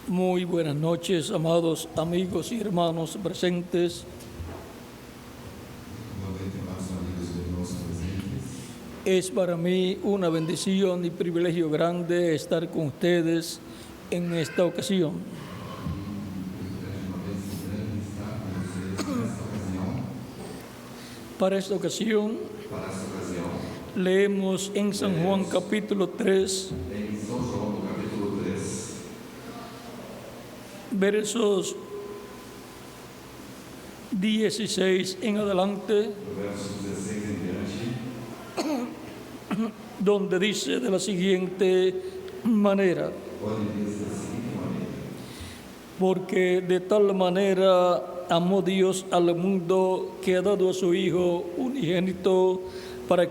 Muy buenas noches, amados amigos y hermanos presentes. Boa noite, amados amigos e irmãos presentes. Es para mí una bendición y privilegio grande estar con ustedes en esta ocasión. Uma bênção grande estar com vocês nesta ocasião. Para esta ocasión, leemos en San Juan capítulo 3, Em São João, no capítulo 3, versos 16 en adelante, do verso 16 em diante, donde dice de la siguiente manera: onde diz da seguinte maneira: porque de tal manera amó Dios al mundo que ha dado a su Hijo unigénito para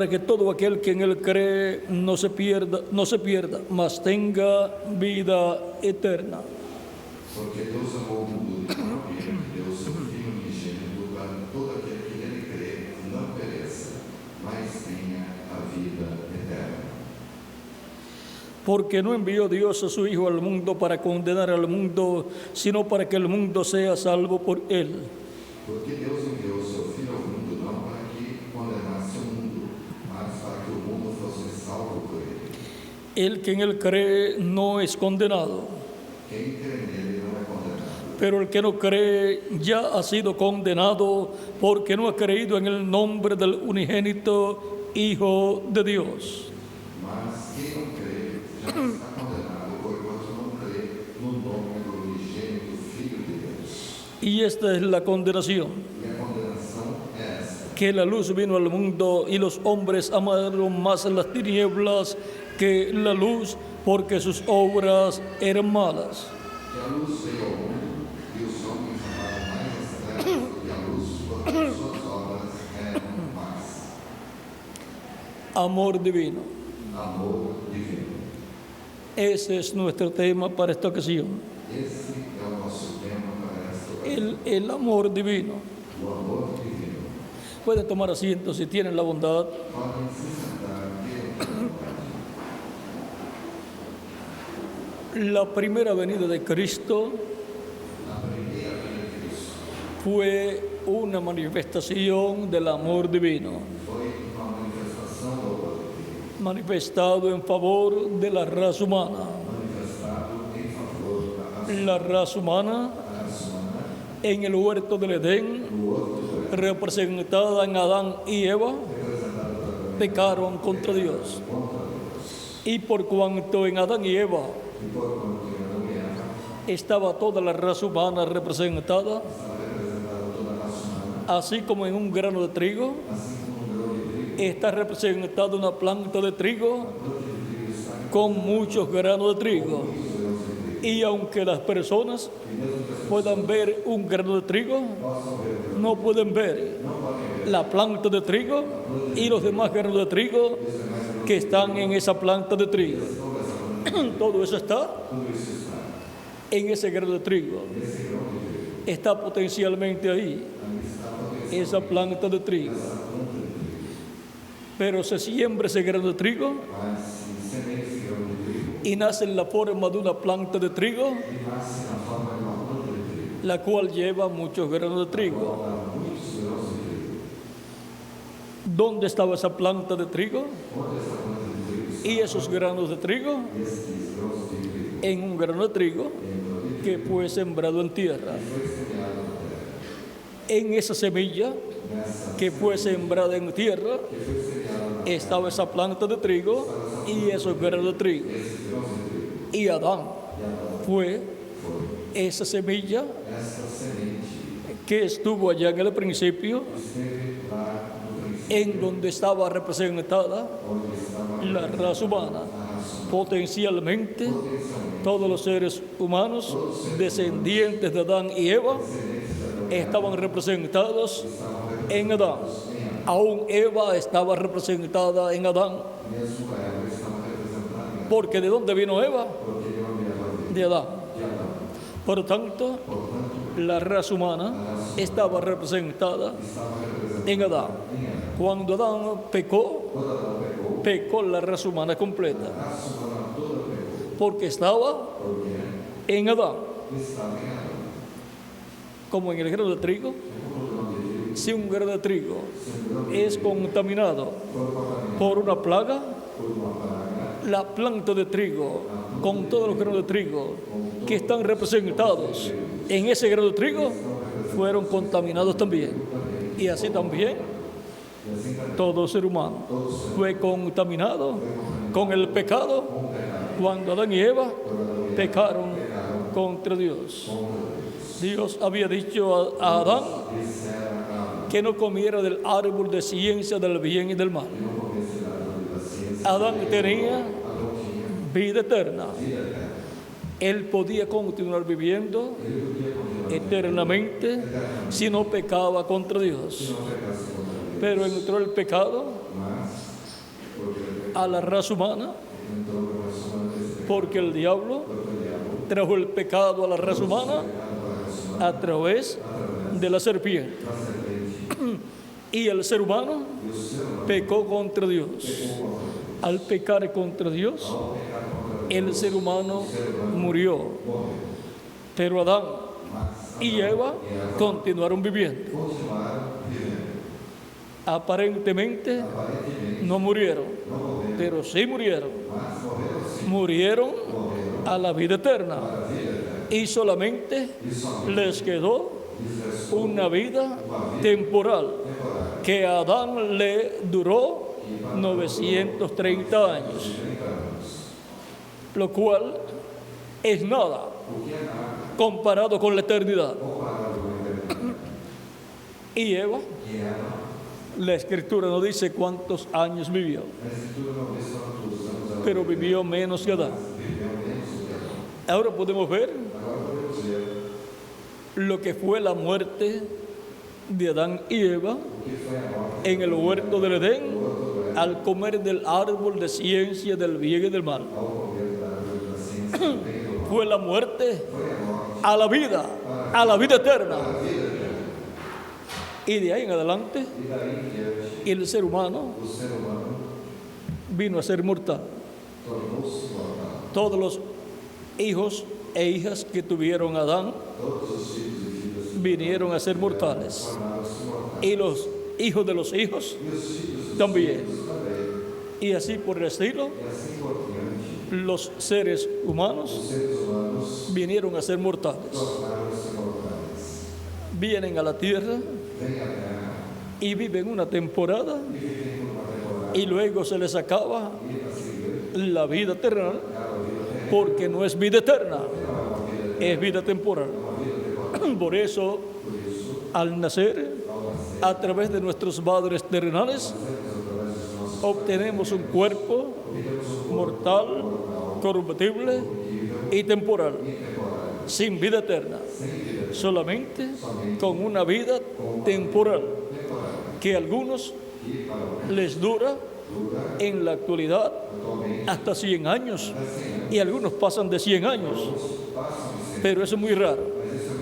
que todo aquel que en él cree no se pierda, mas tenga vida eterna. Porque Deus amou o mundo de tal maneira que deu o seu Filho unigênito para que todo aquele que nele crê não pereça, mas tenha a vida eterna. Porque no envió Dios a su Hijo al mundo para condenar al mundo, sino para que el mundo sea salvo por él. Porque Deus enviou o seu Filho ao mundo não para que condenasse o mundo, mas para que o mundo fosse salvo por ele. El que en él cree no es condenado, Quem crê nele não é condenado, pero el que no cree ya ha sido condenado porque no ha creído en el nombre del unigénito Hijo de Dios. mas quem não crê já está condenado, porquanto não crê no nome do unigênito Filho de Deus. Y esta es la condenación, E a condenação é esta: que la luz vino al mundo y los hombres amaron más las tinieblas que la luz, porque sus obras eran malas. que a luz veio ao mundo e os homens amaram mais as trevas do que a luz, porque suas obras eram más. Amor divino. Amor divino. Ese es nuestro tema para esta ocasión. Esse é o nosso tema para esta ocasión. El amor divino. O amor divino. Pueden tomar asiento si tienen la bondad. Podem se sentar La primera venida de Cristo na primeira vinda de Cristo. fue una manifestación del amor divino, Foi uma manifestação do amor divino, manifestado en favor de la raza humana. manifestado em favor da raça La raza humana humana, en el huerto del Edén, no outro é representada en Adán y Eva, representado pela pecaron contra Dios. contra Deus. Y por cuanto en Adán y Eva E por quanto em Adão e Eva estaba toda la raza humana representada, estava representada toda a raça humana, así como en un grano de trigo assim como um grão de trigo, está representada una planta de trigo planta de trigo está em con muchos granos de trigo. muitos grãos de trigo. Y aunque las personas E mesmo que as pessoas puedan ver un grano de trigo, possam ver, no pueden ver não podem ver la planta de trigo y los demás granos de trigo que están en esa planta de trigo. toda essa planta, Todo eso está tudo isso está en ese grano de trigo. nesse grão de trigo. Está potencialmente ahí, Ali está a potencial esa planta de trigo. essa planta de trigo. Pero se siembra ese grano de trigo Mas se semeia esse grão de trigo y nace en la forma de una planta de trigo, e nasce na forma de uma planta de trigo, la cual lleva muchos granos de trigo. dá muitos grãos de trigo. ¿Dónde estaba esa planta de trigo Onde essa planta de trigo está? y esos granos de trigo? Estes grãos de trigo En un grano de trigo em grão de trigo que fue sembrado en tierra. foi semeado na terra. En esa semilla Nessa que fue sembrada en tierra que foi semeada na estaba esa planta de trigo y esos granos de trigo. esses grãos de trigo. Y Adán E Adão fue foi esa semilla essa semente que estuvo allá en el principio, esteve lá no princípio, en donde estaba representada onde estava la raza humana. a raça humana. Potencialmente, Potencialmente, todos los seres humanos descendientes de Adán y Eva estaban representados en Adán. Aún Eva estaba representada en Adán. mesmo Eva estava representada em Adão, Porque ¿de dónde vino Eva? porque de onde ela veio? De Adán. De Adão. Por tanto, Portanto, la raza humana estaba representada estava representada en Adán. em Adão. Cuando Adán pecó, Quando Adão pecou, pecó la raza humana completa, a raça humana toda pecou, porque estaba porque en Adán. estava em Adão. Como en el grano de trigo, Como o grão de trigo, si un grano de trigo se o grão de es contaminado quando contaminado por una plaga, por uma praga, la planta de trigo, con todos los granos de trigo que están representados en ese grano de trigo, fueron contaminados también. Y así también e assim também todo ser humano fue contaminado con el pecado cuando Adán y Eva pecaron contra Dios. Dios había dicho a Adán dissera a que no comiera del árbol de ciencia del bien y del mal. não comesse da árvore da ciência, Adán tenía Adão tinha vida eterna. vida eterna. Él podía continuar viviendo Ele podia continuar eternamente si no pecaba contra Dios. se não pecasse contra Deus. Pero entró el pecado Mas, porque ele a la raza humana, entrou no coração humano desse pecado, porque el diablo porque o diabo trajo el pecado a la raza humana pecado para a raça humana a través de la serpiente. da serpente. Y el ser humano E o ser humano pecó contra Dios. pecou contra Deus. Al pecar contra Dios, Ao pecar contra Deus, el ser humano murió. morreu. Pero Adán Mas y Eva continuaron viviendo. continuaram vivendo. Aparentemente Aparentemente, no murieron, não morreram, pero sí murieron. mas morreram sim. Murieron Morreram a la vida eterna. para a vida eterna. Y solamente E somente les quedó lhes restou una vida temporal temporária que a Adán le duró 930 años, 30 anos. lo cual es nada O que é nada comparado con la eternidad. comparado com a eternidade. Y Eva, E ela, la escritura no dice cuántos años vivió, a escritura não diz quantos anos ela pero vivió menos que Adán. viveu menos do que Adão. Ahora podemos ver Agora podemos ver lo que fue la muerte de Adán y Eva o que foi a morte en el huerto del Edén do outro Éden al comer del árbol de ciencia del bien y del mal. ao comer da árvore da ciência do bem e do mal. Fue la muerte Foi a morte a la vida eterna. da vida eterna. Y de ahí en adelante E daí em diante, el ser humano o ser humano vino a ser mortal. tornou-se mortal. Todos los hijos e hijas que tuvieron Adán Todos os filhos e filhas vinieron a ser mortales. tornaram-se mortais. Y los hijos de los hijos E os filhos dos también. filhos também. Y así por el estilo, E assim por diante, los seres os humanos seres humanos vinieron a ser mortales. tornaram-se mortais. Vienen a la tierra Vêm à terra y viven una temporada e vivem por uma temporada. y luego se les acaba E a seguir, la vida terrenal acaba a vida terrena. porque no es vida eterna, Não é uma vida es vida temporal. uma vida temporal. Por eso, Por isso, al nacer, ao nascer, a través de nuestros padres terrenales, através dos nossos obtenemos un cuerpo obtemos um mortal, corruptible y temporal, temporário, sin vida eterna, sem vida solamente con una vida temporal temporária. que a algunos E para o les dura dura en la actualidad atualmente hasta 100 años há 100 anos. y algunos pasan de 100 años, Passam de 100 pero eso es muy raro.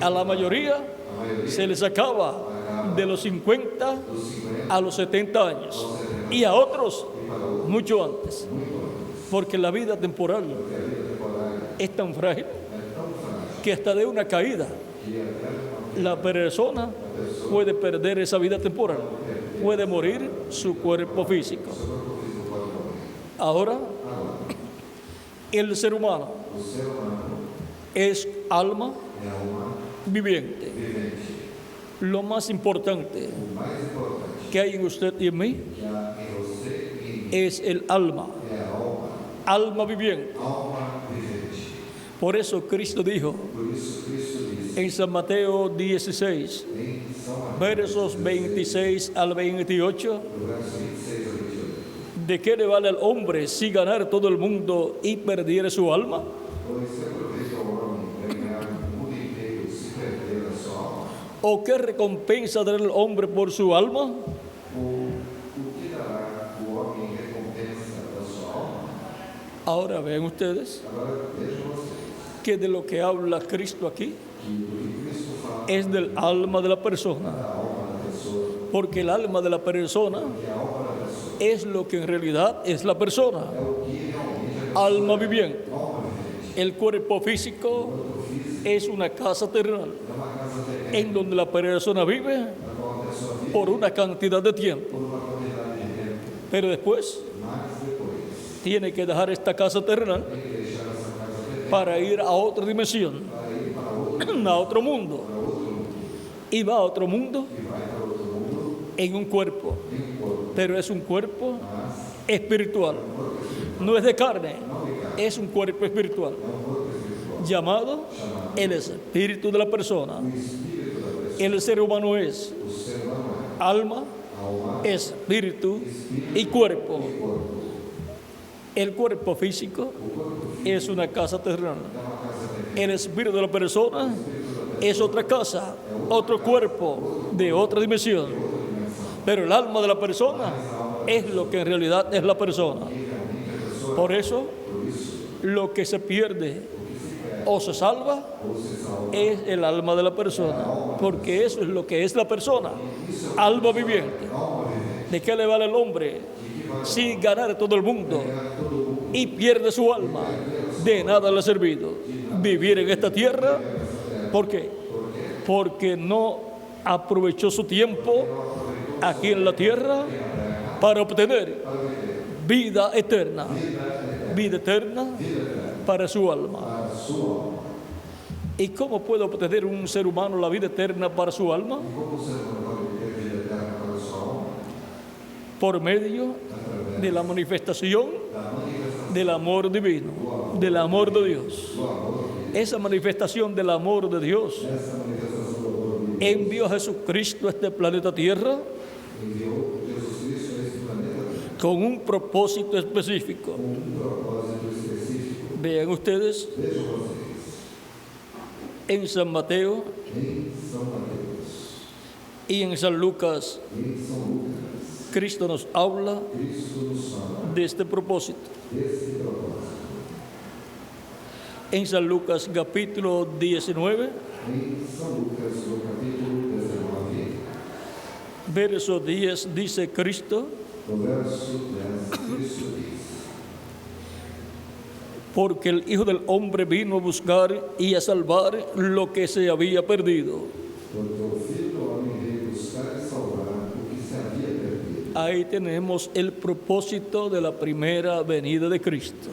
A la mayoría A maioria se les acaba de los 50 dos 50 a los 70 años y a otros mucho antes, porque la vida temporal e a vida temporária es tan frágil é tão frágil que hasta de una caída que até la persona puede perder esa vida temporal, puede morir su cuerpo físico. Ahora, el ser humano o ser humano es alma é alma viviente. vivente. Lo más importante O mais importante que hay en usted y en mí que há em você e em mim es el alma, é a alma, alma viviente. alma vivente. Por eso Cristo dijo Por isso Cristo disse en San Mateo 16, em São Mateus, versos 26 al 28, do verso 26 ao 28, ¿de qué le vale al hombre si ganar todo el mundo y perdiere su alma? pois se aproveita o homem ganhar o mundo inteiro se perder a sua alma, ¿O qué recompensa dará el hombre por su alma? o que dará o homem em recompensa da sua alma? Ahora vean ustedes Agora vejam vocês que de lo que habla Cristo aquí que o que Cristo fala es del alma de la persona. da alma da pessoa, Porque el alma de la persona es lo que en realidad es la persona. Alma viviente. El cuerpo físico es una casa terrenal en donde la persona vive por una cantidad de tiempo. Pero después tiene que dejar esta casa terrenal para ir a otra dimensión, a otro mundo. Y va a otro mundo en un cuerpo, pero es un cuerpo espiritual. No es de carne, es un cuerpo espiritual llamado el espíritu de la persona. El ser humano es alma, espíritu y cuerpo. El cuerpo físico es una casa terrenal. El espíritu de la persona es otra casa, otro cuerpo de otra dimensión. Pero el alma de la persona es lo que en realidad es la persona. Por eso, lo que se pierde o se salva es el alma de la persona, porque eso es lo que es la persona, alma viviente. ¿De qué le vale al hombre si ganar todo el mundo y pierde su alma? De nada le ha servido vivir en esta tierra. ¿Por qué? Porque no aprovechó su tiempo aquí en la tierra para obtener vida eterna para su alma. ¿Y cómo puede obtener un ser humano la vida eterna para su alma? Por medio de la manifestación del amor divino, del amor de Dios. Esa manifestación del amor de Dios envió a Jesucristo a este planeta Tierra con un propósito específico. Vean ustedes, en San Mateo y en San Lucas, Cristo nos habla de este propósito. En San Lucas capítulo 19, verso 10 dice Cristo: porque el Hijo del Hombre vino a buscar y a salvar lo que se había perdido. Ahí tenemos el propósito de la primera venida de Cristo.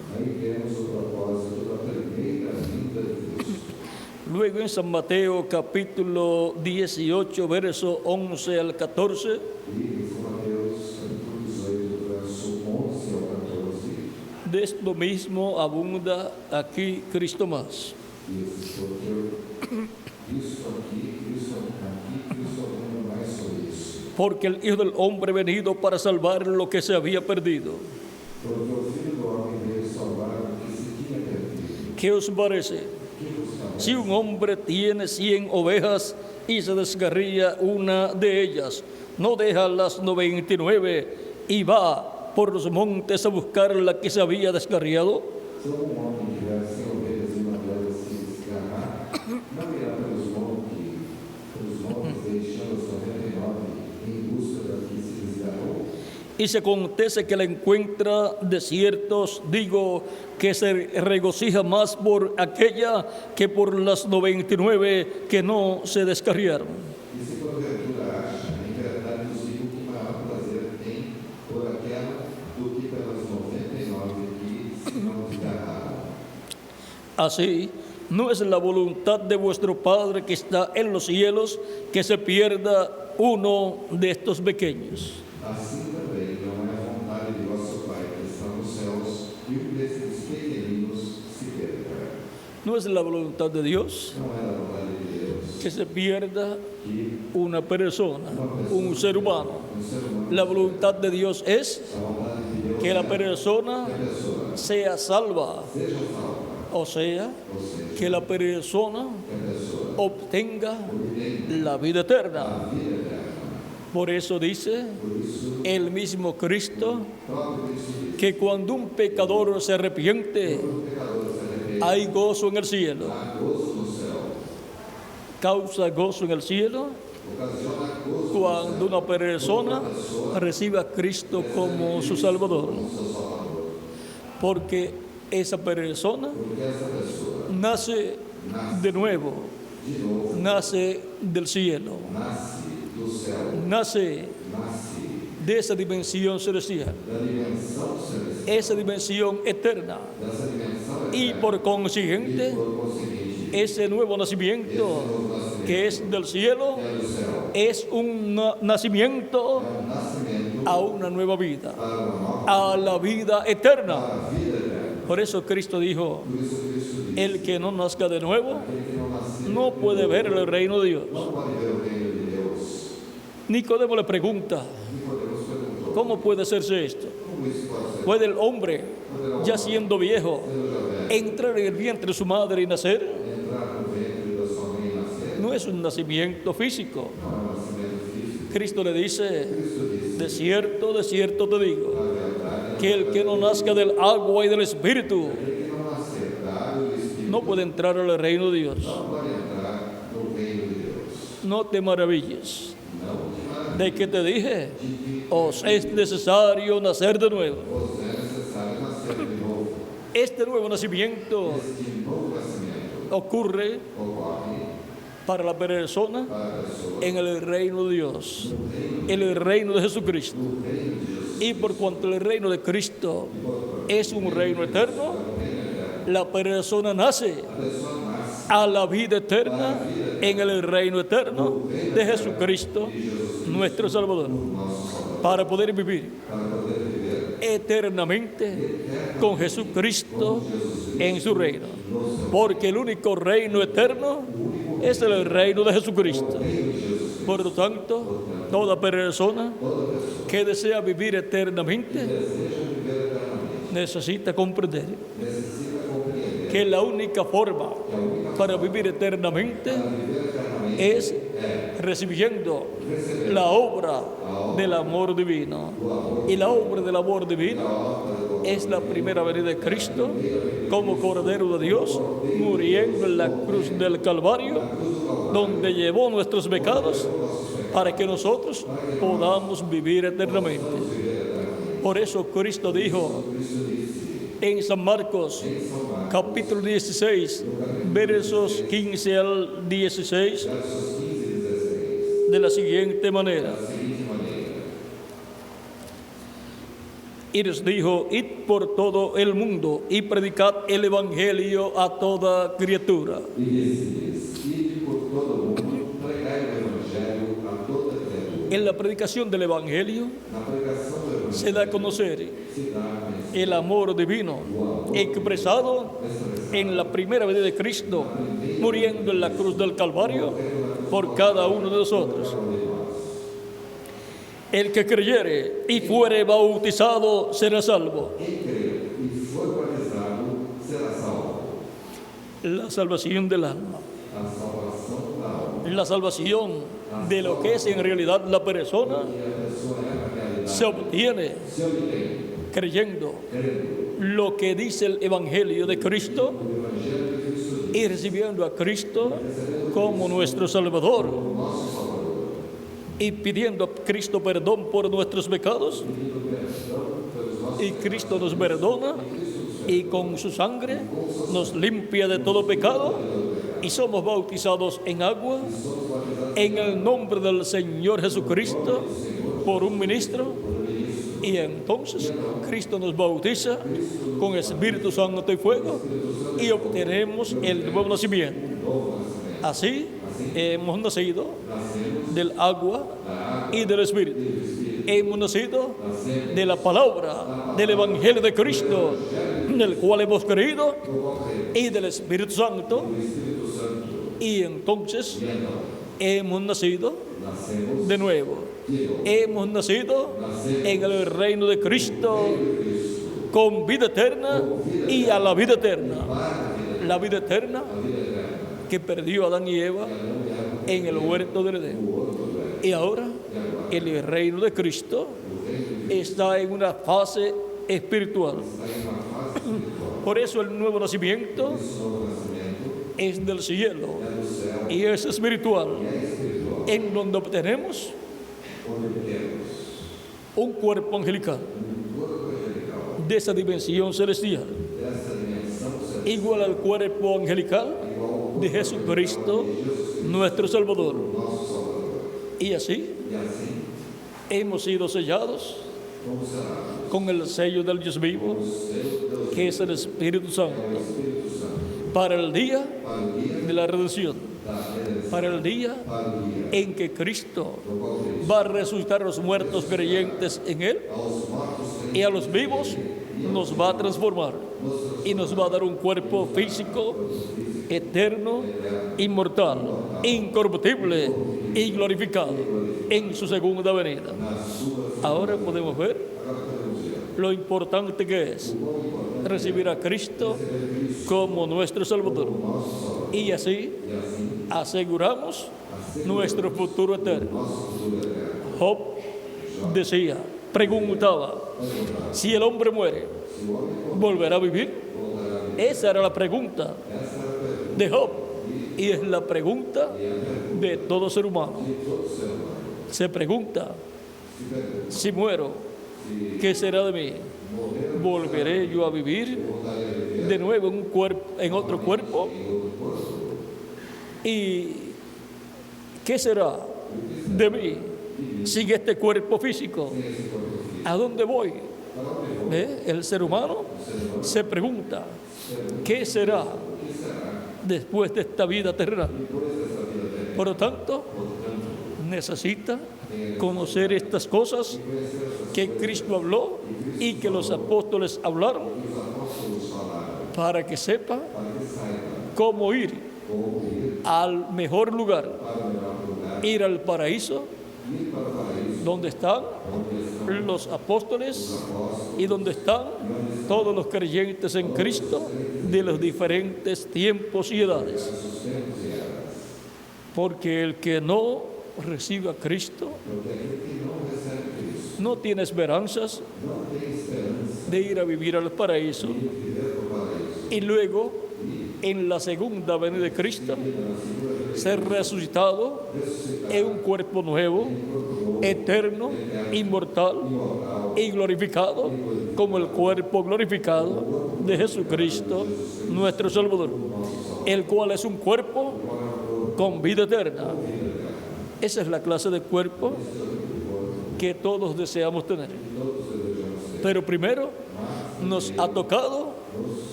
Luego en San Mateo capítulo 18, verso 11 al 14, de esto mismo abunda aquí Cristo más. Porque el Hijo del Hombre venido para salvar lo que se había perdido. ¿Qué os parece? Si un hombre tiene 100 ovejas y se descarría una de ellas, ¿no deja las 99 y va por los montes a buscar la que se había descarriado? Y se acontece que la encuentra, de ciertos digo que se regocija más por aquella que por las 99 que no se descarriaron. Así, no es la voluntad de vuestro Padre que está en los cielos que se pierda uno de estos pequeños. Assim também não é a vontade de vosso Pai que está nos céus e um desses pequeninos se perderá. No es la voluntad de Dios Não é a vontade de Deus que se pierda que una persona, un ser humano. La voluntad de Dios es a vontade de Deus que la persona que a pessoa sea salva, seja salva, o sea, que la persona que a pessoa obtenga obtenha la vida eterna. a vida eterna. Por eso dice Por isso, el mismo Cristo o próprio Cristo diz: que cuando un pecador se arrepiente, quando o pecador se arrepende, hay gozo en el cielo. há gozo no céu. Causa gozo en el cielo ocasiona gozo cuando una persona recibe a Cristo como su Salvador. Porque esa persona porque essa pessoa nace de nuevo, de novo nace del cielo, nasce do céu, nace nasce de esa dimensión celestial, da dimensão celestial, esa dimensión eterna. dessa dimensão Y eterna. por consiguiente, Por conseguinte, ese nuevo nacimiento novo nascimento que es del cielo que é do céu es un nacimiento é um nascimento a una nueva vida, para uma nova a la vida eterna. para a vida eterna. Por eso Cristo dijo, Por isso Cristo diz: el que no nazca de nuevo aquele que não nasceu no puede ver el reino de Dios. não pode ver o reino de Deus. Nicodemo le pregunta, Nicodemos perguntou: ¿cómo puede hacerse esto? como isso pode ser? ¿Puede el hombre, ya siendo viejo, Sendo já velho, entrar en el vientre de su madre y nacer? entrar no ventre da sua mãe e nascer No es un nacimiento físico. não é um nascimento físico. Cristo le dice, Cristo disse: de cierto te digo, a verdade que el que no nazca del agua y del Espíritu aquele que não nascer da água e do Espírito no puede entrar al reino de Dios. não pode entrar no reino de Deus. No te maravilles Não te maravilhes de que te dije, de que os es necesario nacer de nuevo. vos é necessário nascer de novo. Este nuevo nacimiento Este novo nascimento ocurre ocorre para la persona para a pessoa en el reino de Dios, en el reino de Jesucristo. no reino de Jesus. Y por cuanto el reino de Cristo es un reino eterno, la persona nace A pessoa nasce a la vida eterna en el reino eterno de Jesucristo, nuestro Salvador, para poder vivir para poder viver eternamente con Jesucristo en su reino. Porque el único reino eterno es el reino de Jesucristo. Por lo tanto, toda persona que desea vivir eternamente necesita comprender que la única forma para vivir eternamente es recibiendo la obra del amor divino. Y la obra del amor divino es la primera venida de Cristo como Cordero de Dios, muriendo en la cruz del Calvario, donde llevó nuestros pecados para que nosotros podamos vivir eternamente. Por eso Cristo dijo en San Marcos, capítulo 16, versos 15 al 16, de la siguiente manera. Y les dijo, id por todo el mundo y predicad el evangelio a toda criatura. e disse-lhes: ide por todo o mundo, pregai o evangelho a toda criatura. En la predicación del evangelio Na pregação do evangelho se da a conocer se dá a conhecer el amor divino expresado en la primera venida de Cristo, muriendo en la cruz del Calvario por cada uno de nosotros. El que creyere y fuere bautizado será salvo. quem crer e for batizado será salvo. La salvación del alma, A salvação da alma. la salvación de lo que es en realidad la persona, E a pessoa é na realidade. se obtiene Se obtém creyendo crendo lo que dice el Evangelio de Cristo no evangelho de Cristo, y recibiendo a Cristo como nuestro Salvador nosso Salvador, y pidiendo a Cristo perdón por nuestros pecados, pedindo perdão pelos nossos y Cristo nos perdona y con su sangre nos limpia de todo pecado y somos bautizados en agua en el nombre del Señor Jesucristo por un ministro, y entonces Cristo nos bautiza con Espíritu Santo y fuego y obtenemos el nuevo nacimiento. Así hemos nacido del agua y del Espíritu. Hemos nacido de la palabra del Evangelio de Cristo, en el cual hemos creído, y del Espíritu Santo. Y entonces hemos nacido nascemos de nuevo. Hemos nacido en el reino de Cristo con vida eterna y a la vida eterna. La vida eterna que perdió Adán y Eva en el huerto del Edén. Y ahora el reino de Cristo está en una fase espiritual. Por eso el nuevo nacimiento es del cielo y es espiritual. en donde obtenemos un cuerpo angelical de esa dimensión celestial, igual al cuerpo angelical de Jesucristo, nuestro Salvador. Y así hemos sido sellados con el sello del Dios vivo, que es el Espíritu Santo, para el día de la redención, para el día en que Cristo va a resucitar a los muertos creyentes en Él, y a los vivos nos va a transformar y nos va a dar un cuerpo físico, eterno, inmortal, incorruptible y glorificado en su segunda venida. Ahora podemos ver lo importante que es recibir a Cristo como nuestro Salvador, y así aseguramos nuestro futuro eterno. Job decía, preguntaba, si el hombre muere, ¿volverá a vivir? Esa era la pregunta de Job, y es la pregunta de todo ser humano. Se pregunta, si muero, ¿qué será de mí? ¿Volveré yo a vivir de nuevo en otro cuerpo? ¿Y qué será de mí sin este cuerpo físico? ¿A dónde voy? El ser humano se pregunta, ¿qué será después de esta vida terrenal? Por lo tanto, necesita conocer estas cosas que Cristo habló y que los apóstoles hablaron, para que sepa cómo ir al mejor lugar, ir al paraíso, donde están los apóstoles y donde están todos los creyentes en Cristo de los diferentes tiempos y edades. Porque el que no recibe a Cristo no tiene esperanzas de ir a vivir al paraíso, y luego en la segunda venida de Cristo ser resucitado en un cuerpo nuevo, eterno, inmortal y glorificado, como el cuerpo glorificado de Jesucristo, nuestro Salvador, el cual es un cuerpo con vida eterna. Esa es la clase de cuerpo que todos deseamos tener. Pero primero nos ha tocado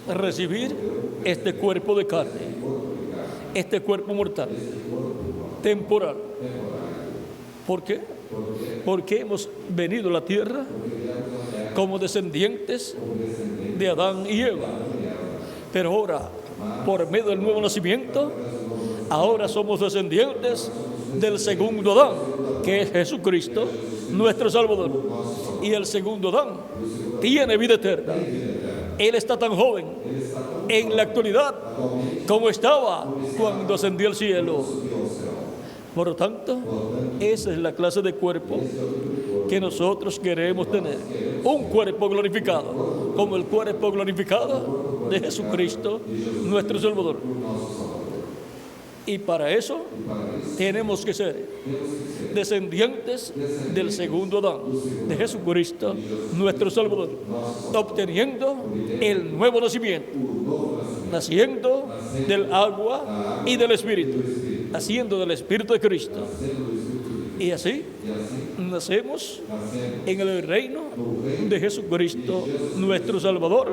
recibir este cuerpo de carne, este cuerpo mortal, temporal. ¿Por qué? Porque hemos venido a la tierra como descendientes de Adán y Eva. Pero ahora, por medio del nuevo nacimiento, ahora somos descendientes del segundo Adán, que es Jesucristo, nuestro Salvador. Y el segundo Adán tiene vida eterna. Él está tan joven en la actualidad como estaba cuando ascendió al cielo. Por lo tanto, esa es la clase de cuerpo que nosotros queremos tener. Un cuerpo glorificado, como el cuerpo glorificado de Jesucristo, nuestro Salvador. Y para eso tenemos que ser descendientes del segundo Adán, de Jesucristo, nuestro Salvador, obteniendo el nuevo nacimiento, naciendo del agua y del Espíritu, naciendo del Espíritu de Cristo. Y así nacemos en el reino de Jesucristo, nuestro Salvador,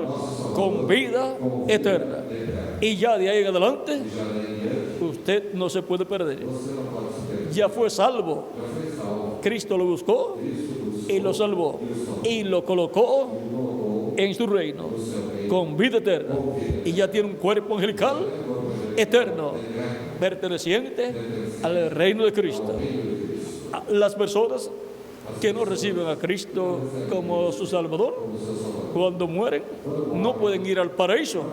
con vida eterna. Y ya de ahí en adelante, usted no se puede perder. Ya fue salvo. Cristo lo buscó y lo salvó y lo colocó en su reino con vida eterna. Y ya tiene un cuerpo angelical eterno, perteneciente al reino de Cristo. Las personas que no reciben a Cristo como su Salvador, cuando mueren, no pueden ir al paraíso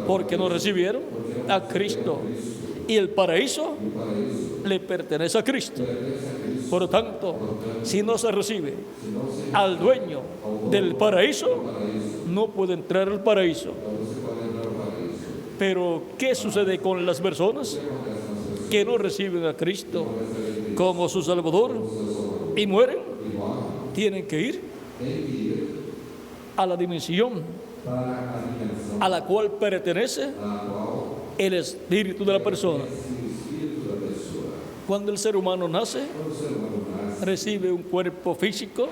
porque no recibieron a Cristo. Y el paraíso le pertenece a Cristo. Por lo tanto, si no se recibe al dueño del paraíso, no puede entrar al paraíso. Pero, ¿qué sucede con las personas que no reciben a Cristo como su Salvador y mueren, tienen que ir a la dimensión a la cual pertenece el espíritu de la persona. Cuando el ser humano nace, recibe un cuerpo físico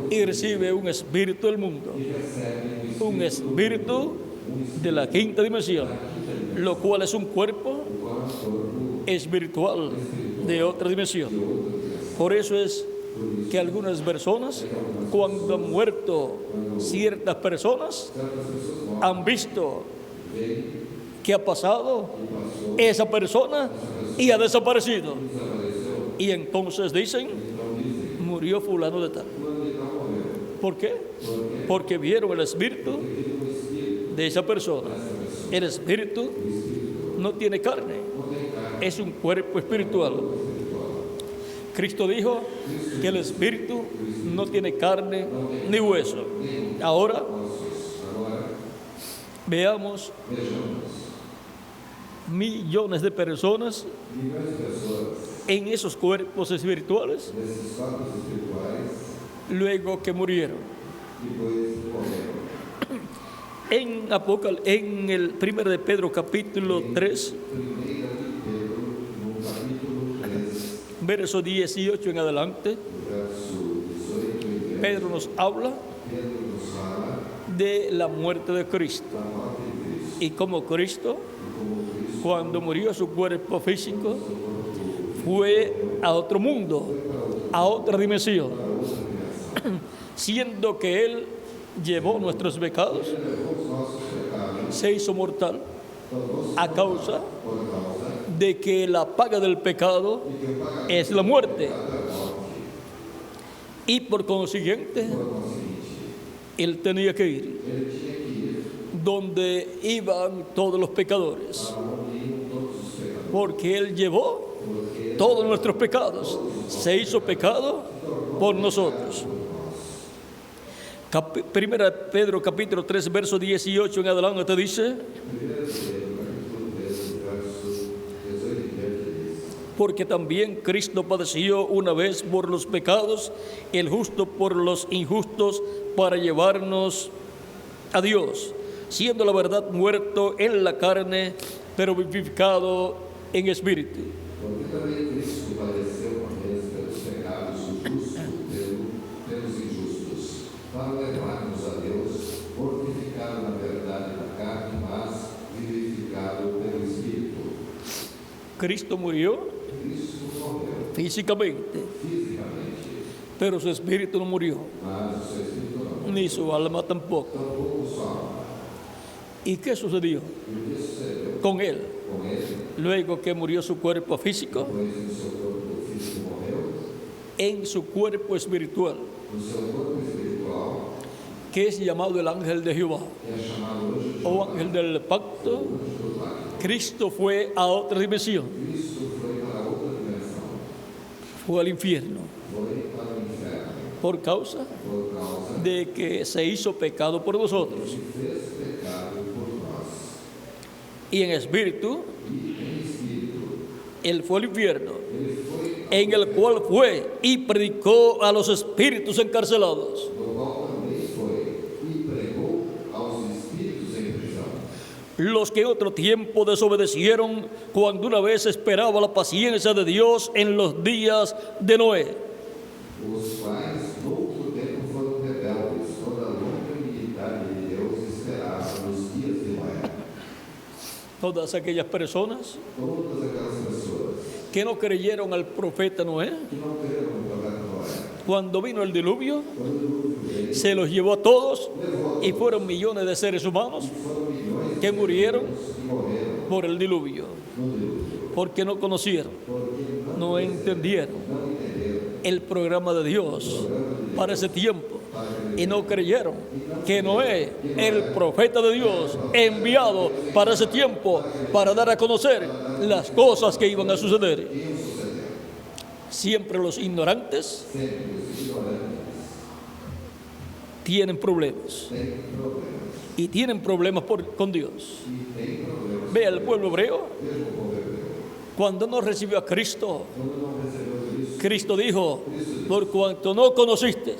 y recibe un espíritu del mundo, un espíritu de la quinta dimensión, lo cual es un cuerpo espiritual de otra dimensión. Por eso es que algunas personas, cuando han muerto ciertas personas, han visto que ha pasado esa persona y ha desaparecido. Y entonces dicen, murió fulano de tal. ¿Por qué? Porque vieron el espíritu de esa persona. El espíritu no tiene carne, es un cuerpo espiritual. Cristo dijo que el espíritu no tiene carne ni hueso. Ahora veamos millones de personas en esos cuerpos espirituales luego que murieron. En el 1 de Pedro capítulo 3, verso 18 en adelante, Pedro nos habla de la muerte de Cristo y cómo Cristo, cuando murió su cuerpo físico, fue a otro mundo, a otra dimensión, siendo que Él llevó nuestros pecados, se hizo mortal a causa de que la paga del pecado es la muerte. Y por consiguiente, Él tenía que ir donde iban todos los pecadores, porque Él llevó todos nuestros pecados, se hizo pecado por nosotros. Primera Pedro capítulo 3, verso 18 en adelante dice: porque también Cristo padeció una vez por los pecados, el justo por los injustos, para llevarnos a Dios, siendo la verdad muerto en la carne, pero vivificado en espíritu. Porque também Cristo padeceu uma vez pelos pecados, o justo pelos injustos, para levar-nos a Deus, mortificado na verdade da carne, mas vivificado pelo Espírito. Cristo murió físicamente, pero su espíritu no murió, ni su alma tampoco. ¿Y qué sucedió con él? Luego que murió su cuerpo físico, en su cuerpo espiritual, que es llamado el ángel de Jehová o ángel del pacto, Cristo fue a otra dimensión, fue al infierno, por causa de que se hizo pecado por nosotros. Y en espíritu, Él fue al infierno, en el cual fue y predicó a los espíritus encarcelados. Los que en otro tiempo desobedecieron cuando una vez esperaba la paciencia de Dios en los días de Noé. Os quais, no outro tempo, foram rebeldes, toda a longa iniquidade de Deus esperava nos dias de Noé. Todas aquellas personas Todas aquelas pessoas que no creyeron al profeta Noé, que não creram no profeta Noé, cuando vino el diluvio, quando o dilúvio veio, se los llevó a todos y fueron millones de seres humanos foram milhões que murieron que morreram por el diluvio, no dilúvio, porque no conocieron, porque no entendieron el programa de Dios para ese tiempo y no creyeron que Noé, el profeta de Dios, enviado para ese tiempo para dar a conocer las cosas que iban a suceder. Siempre los ignorantes tienen problemas y tienen problemas con Dios. Vea el pueblo hebreo Cuando no recibió a Cristo, quando não recebeu Cristo, Cristo dijo, por cuanto no conociste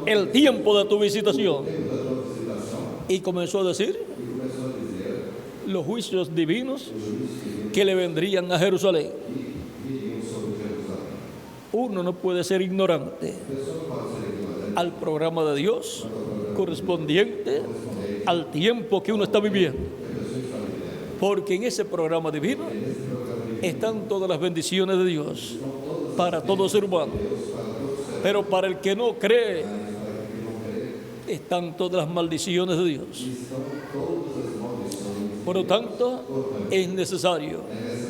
el tiempo de tu visitación. da tua visitação, Y comenzó a decir e começou a dizer los juicios divinos os juízos divinos que le vendrían a Jerusalén. que viriam sobre Jerusalém. Uno no puede ser ignorante A pessoa não pode ser ignorante al programa de Dios correspondiente al tiempo que uno está viviendo. que a pessoa está vivendo. Porque en ese programa divino Nesse programa divino, están todas las bendiciones de Dios para todo ser humano. Pero para el que no cree, para quem não crê, están todas las maldiciones de Dios. estão todas as maldições. Por lo tanto, es necesario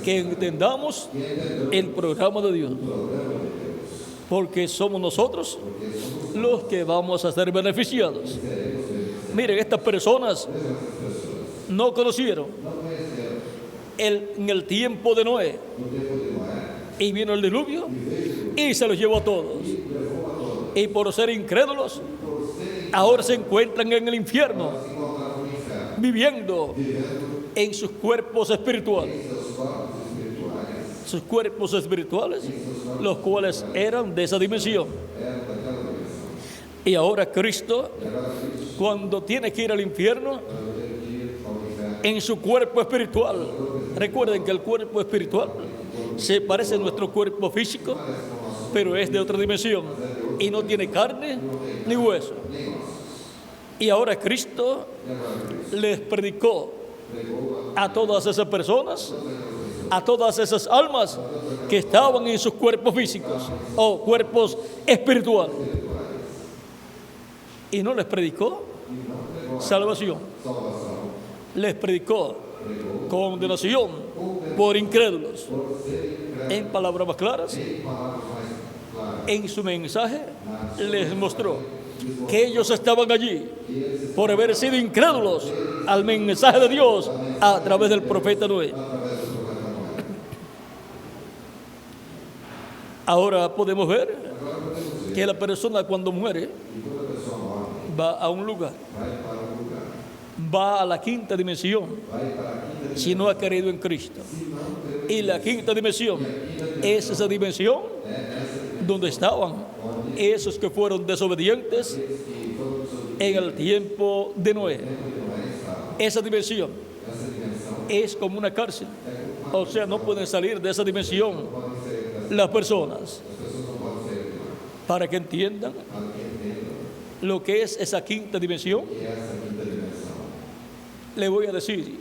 que entendamos el programa de Dios. Porque somos nosotros los que vamos a ser beneficiados. Miren, estas personas no conocieron en el tiempo de Noé. Y vino el diluvio y se los llevó a todos. Y por ser incrédulos, ahora se encuentran en el infierno, viviendo en sus cuerpos espirituales. Sus cuerpos espirituales, los cuales eran de esa dimensión. Y ahora Cristo, cuando tiene que ir al infierno, en su cuerpo espiritual, recuerden que el cuerpo espiritual se parece a nuestro cuerpo físico, pero es de otra dimensión y no tiene carne ni hueso. Y ahora Cristo les predicó a todas esas personas, a todas esas almas que estaban en sus cuerpos físicos o cuerpos espirituales. Y no les predicó salvación, les predicó condenación por incrédulos. En palabras más claras, en su mensaje les mostró que ellos estaban allí por haber sido incrédulos al mensaje de Dios a través del profeta Noé. Ahora podemos ver que la persona cuando muere va a un lugar, va a la quinta dimensión si no ha creído en Cristo. Y la quinta dimensión es esa dimensión donde estaban esos que fueron desobedientes en el tiempo de Noé. Esa dimensión es como una cárcel, o sea, no pueden salir de esa dimensión las personas. Para que entiendan lo que es esa quinta dimensión, le voy a decir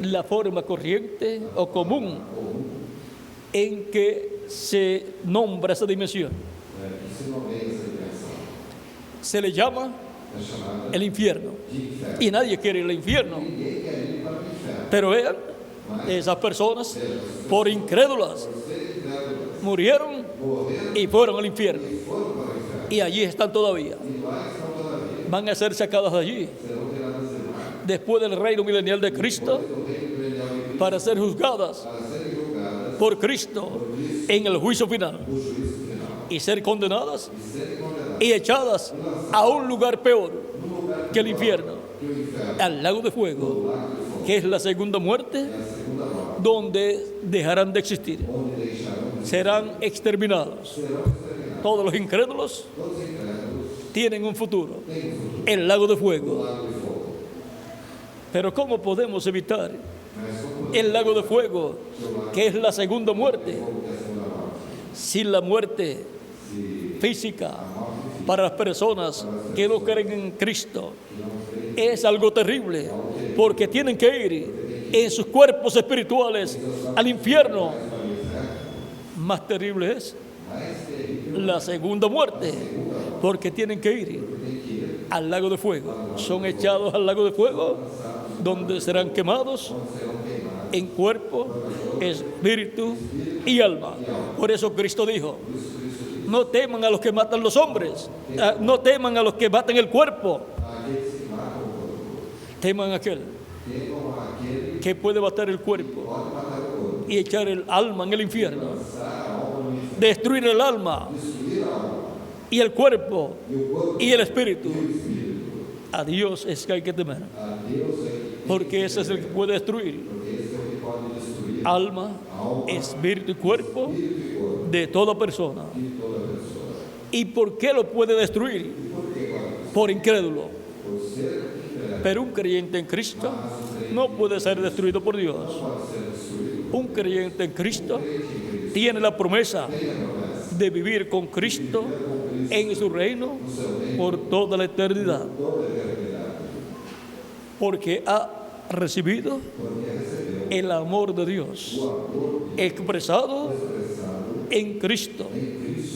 la forma corriente o común en que se nombra esa dimensión. Se le llama el infierno. Y nadie quiere ir al infierno. Pero vean, esas personas, por incrédulas, murieron y fueron al infierno. Y allí están todavía. Van a ser sacadas de allí después del reino milenial de Cristo para ser juzgadas por Cristo en el juicio final y ser condenadas y echadas a un lugar peor que el infierno, al lago de fuego, que es la segunda muerte, donde dejarán de existir, serán exterminados. Todos los incrédulos tienen un futuro, el lago de fuego. Pero ¿cómo podemos evitar el lago de fuego, que es la segunda muerte? Si la muerte física para las personas que no creen en Cristo es algo terrible, porque tienen que ir en sus cuerpos espirituales al infierno. Más terrible es la segunda muerte, porque tienen que ir al lago de fuego. Son echados al lago de fuego, donde serán quemados en cuerpo, espíritu y alma. Por eso Cristo dijo: no teman a los que matan los hombres, no teman a los que matan el cuerpo, teman a aquel que puede matar el cuerpo y echar el alma en el infierno, destruir el alma y el cuerpo y el espíritu. A Dios es que hay que temer, porque ese es el que puede destruir alma, espíritu y cuerpo de toda persona. ¿Y por qué lo puede destruir? Por incrédulo. Pero un creyente en Cristo no puede ser destruido por Dios. Un creyente en Cristo tiene la promesa de vivir con Cristo en su reino por toda la eternidad. Porque ha recibido el amor de Dios expresado en Cristo,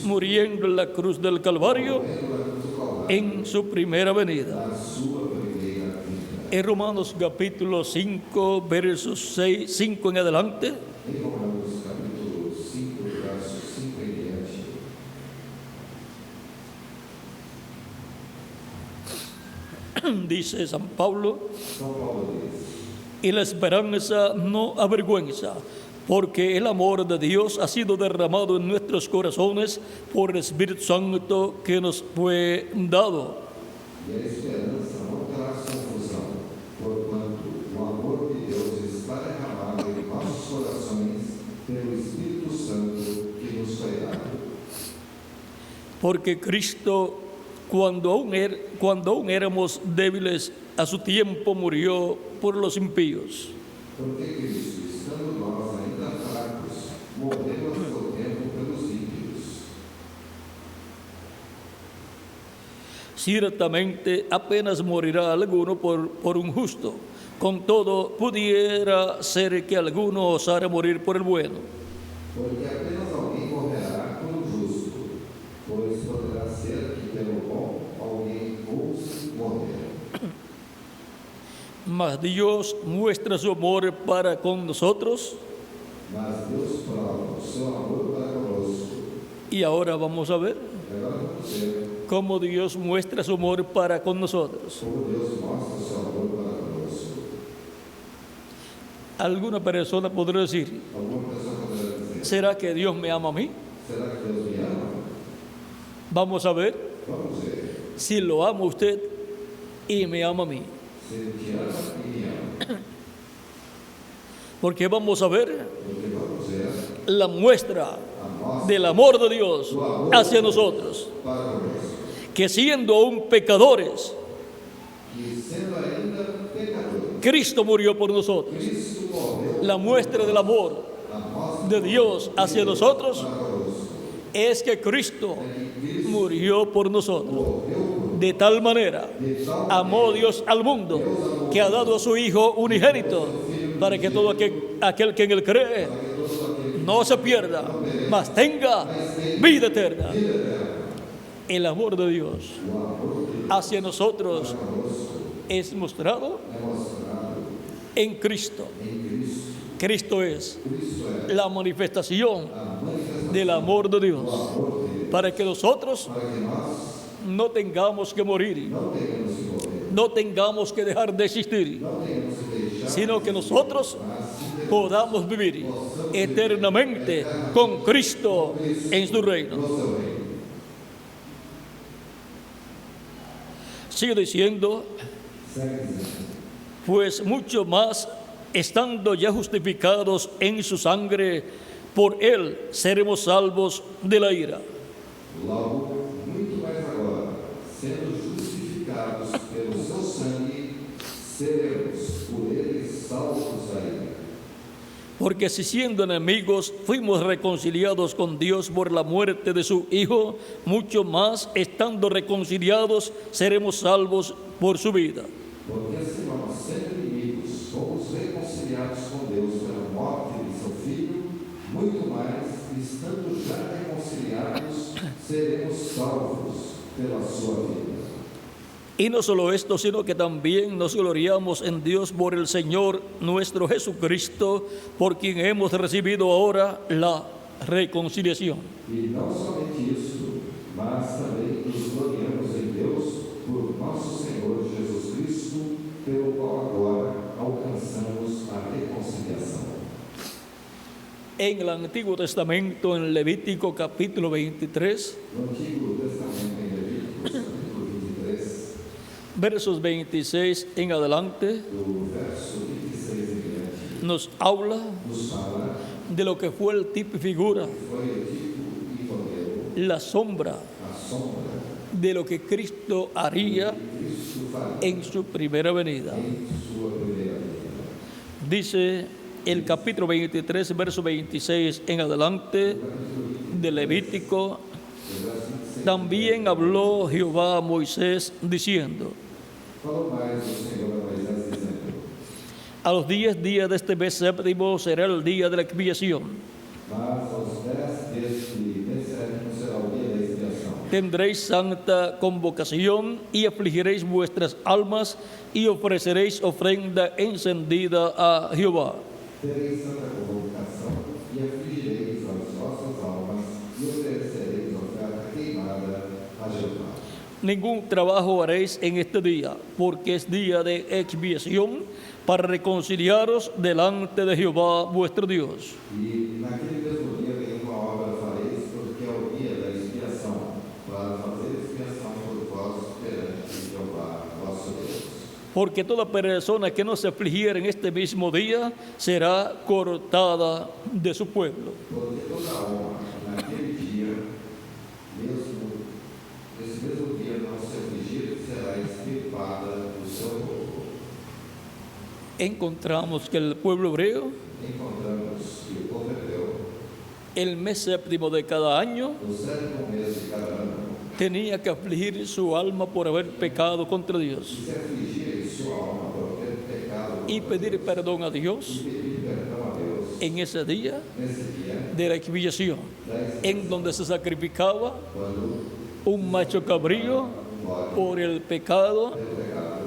muriendo en la cruz del Calvario en su primera venida. En Romanos capítulo 5, versos 5 en adelante, dice San Pablo, y la esperanza no avergüenza, porque el amor de Dios ha sido derramado en nuestros corazones por el Espíritu Santo que nos fue dado. E a esperança não traz confusão, porquanto o amor de Deus está derramado em nossos corações pelo Espírito Santo que nos foi dado. Porque Cristo, cuando aún éramos débiles, a su tiempo murió por los impíos. Porque Cristo, estando nós ainda fracos, morreu a seu tempo pelos ímpios. Ciertamente apenas morirá alguno por un justo. Con todo, pudiera ser que alguno osara morir por el bueno. Porque apenas alguém morrerá por um justo, pois poderá ser que pelo bom alguém ouse morrer. Mas Dios muestra su amor para con nosotros. Mas Deus prova o seu amor para conosco. Y ahora vamos a ver E agora vamos ver cómo Dios muestra su amor para con nosotros. como Deus mostra o seu amor para conosco. Alguna persona podrá decir, Alguma pessoa poderá dizer: ¿será que Dios me ama a mí? será que Deus me ama? Vamos a ver Vamos ver. si lo ama usted y me ama a mí. Se Ele te ama e me ama. Porque vamos a ver Porque vamos ver la muestra a mostra del amor de Dios hacia nosotros. para conosco. Que siendo aún pecadores, Que sendo ainda pecadores, Cristo murió por nosotros. Cristo morreu. La muestra del amor A mostra de Dios hacia nosotros para conosco es que Cristo é que Cristo murió por nosotros. morreu De tal manera de tal amó Dios al mundo que ha dado a su Hijo unigénito para que todo aquel que en él cree no se pierda, mas tenga vida eterna. El amor de Dios hacia nosotros es mostrado en Cristo. Cristo es la manifestación del amor de Dios para que nosotros no tengamos que morir, no tengamos que dejar de existir, sino que nosotros podamos vivir eternamente con Cristo en su reino. Sigue diciendo, pues mucho más, estando ya justificados en su sangre, por él seremos salvos de la ira. Logo, muito mais agora, sendo justificados pelo seu sangue, seremos por ele salvos da ira. Porque si siendo enemigos fuimos reconciliados con Dios por la muerte de su Hijo, mucho más, estando reconciliados, seremos salvos por su vida. Porque assim nós, sendo inimigos, fomos reconciliados com Deus pela morte de seu Filho, muito mais, estando já reconciliados, seremos salvos pela sua vida. Y no solo esto, sino que también nos gloriamos en Dios por el Señor nuestro Jesucristo, por quien hemos recibido ahora la reconciliación. E não somente isso, mas também nos gloriamos em Deus por nosso Senhor Jesus Cristo, pelo qual agora alcançamos a reconciliação. En el Antiguo Testamento, en Levítico capítulo 23, No Antigo Testamento, em Levíticos, capítulo 23, versos 26 en adelante, do verso 26 em diante, nos habla nos fala de lo que fue el tipo y figura, foi o tipo e modelo, la sombra a sombra de lo que Cristo haría que Cristo faria en su primera venida. em sua primeira vinda. Dice el capítulo 23, verso 26 en adelante de Levítico: también habló Jehová a Moisés diciendo: Falou mais o Senhor a Moisés, dizendo: a los 10 días de este mes séptimo será el día de la expiación. mas aos 10 deste mês sétimo será o dia da expiação. Tendréis santa convocación y afligiréis vuestras almas y ofreceréis ofrenda encendida a Jehová. Tereis santa convocação e afligireis as vossas almas e oferecereis oferta queimada a Jeová. Ningún trabajo haréis en este día, porque es día de expiación para reconciliaros delante de Jehová vuestro Dios. E naquele mesmo dia nenhuma obra fareis, porque é o dia da expiação, para fazer expiação por vós perante Jeová vosso Deus. Porque toda persona que no se afligiera en este mismo día será cortada de su pueblo. Porque toda alma naquele dia, esse mesmo dia não se afligir, será extirpada do seu povo. Encontramos que el pueblo hebreo, Encontramos que o povo hebreu, el mes séptimo de cada año, no sétimo mês de cada ano, tenía que afligir su alma por haber pecado contra Dios se afligia em sua alma por ter pecado y pedir perdón a e Dios pedir perdão a Deus en ese día nesse dia, de la expiación, en donde se sacrificaba quando un macho cabrío por el pecado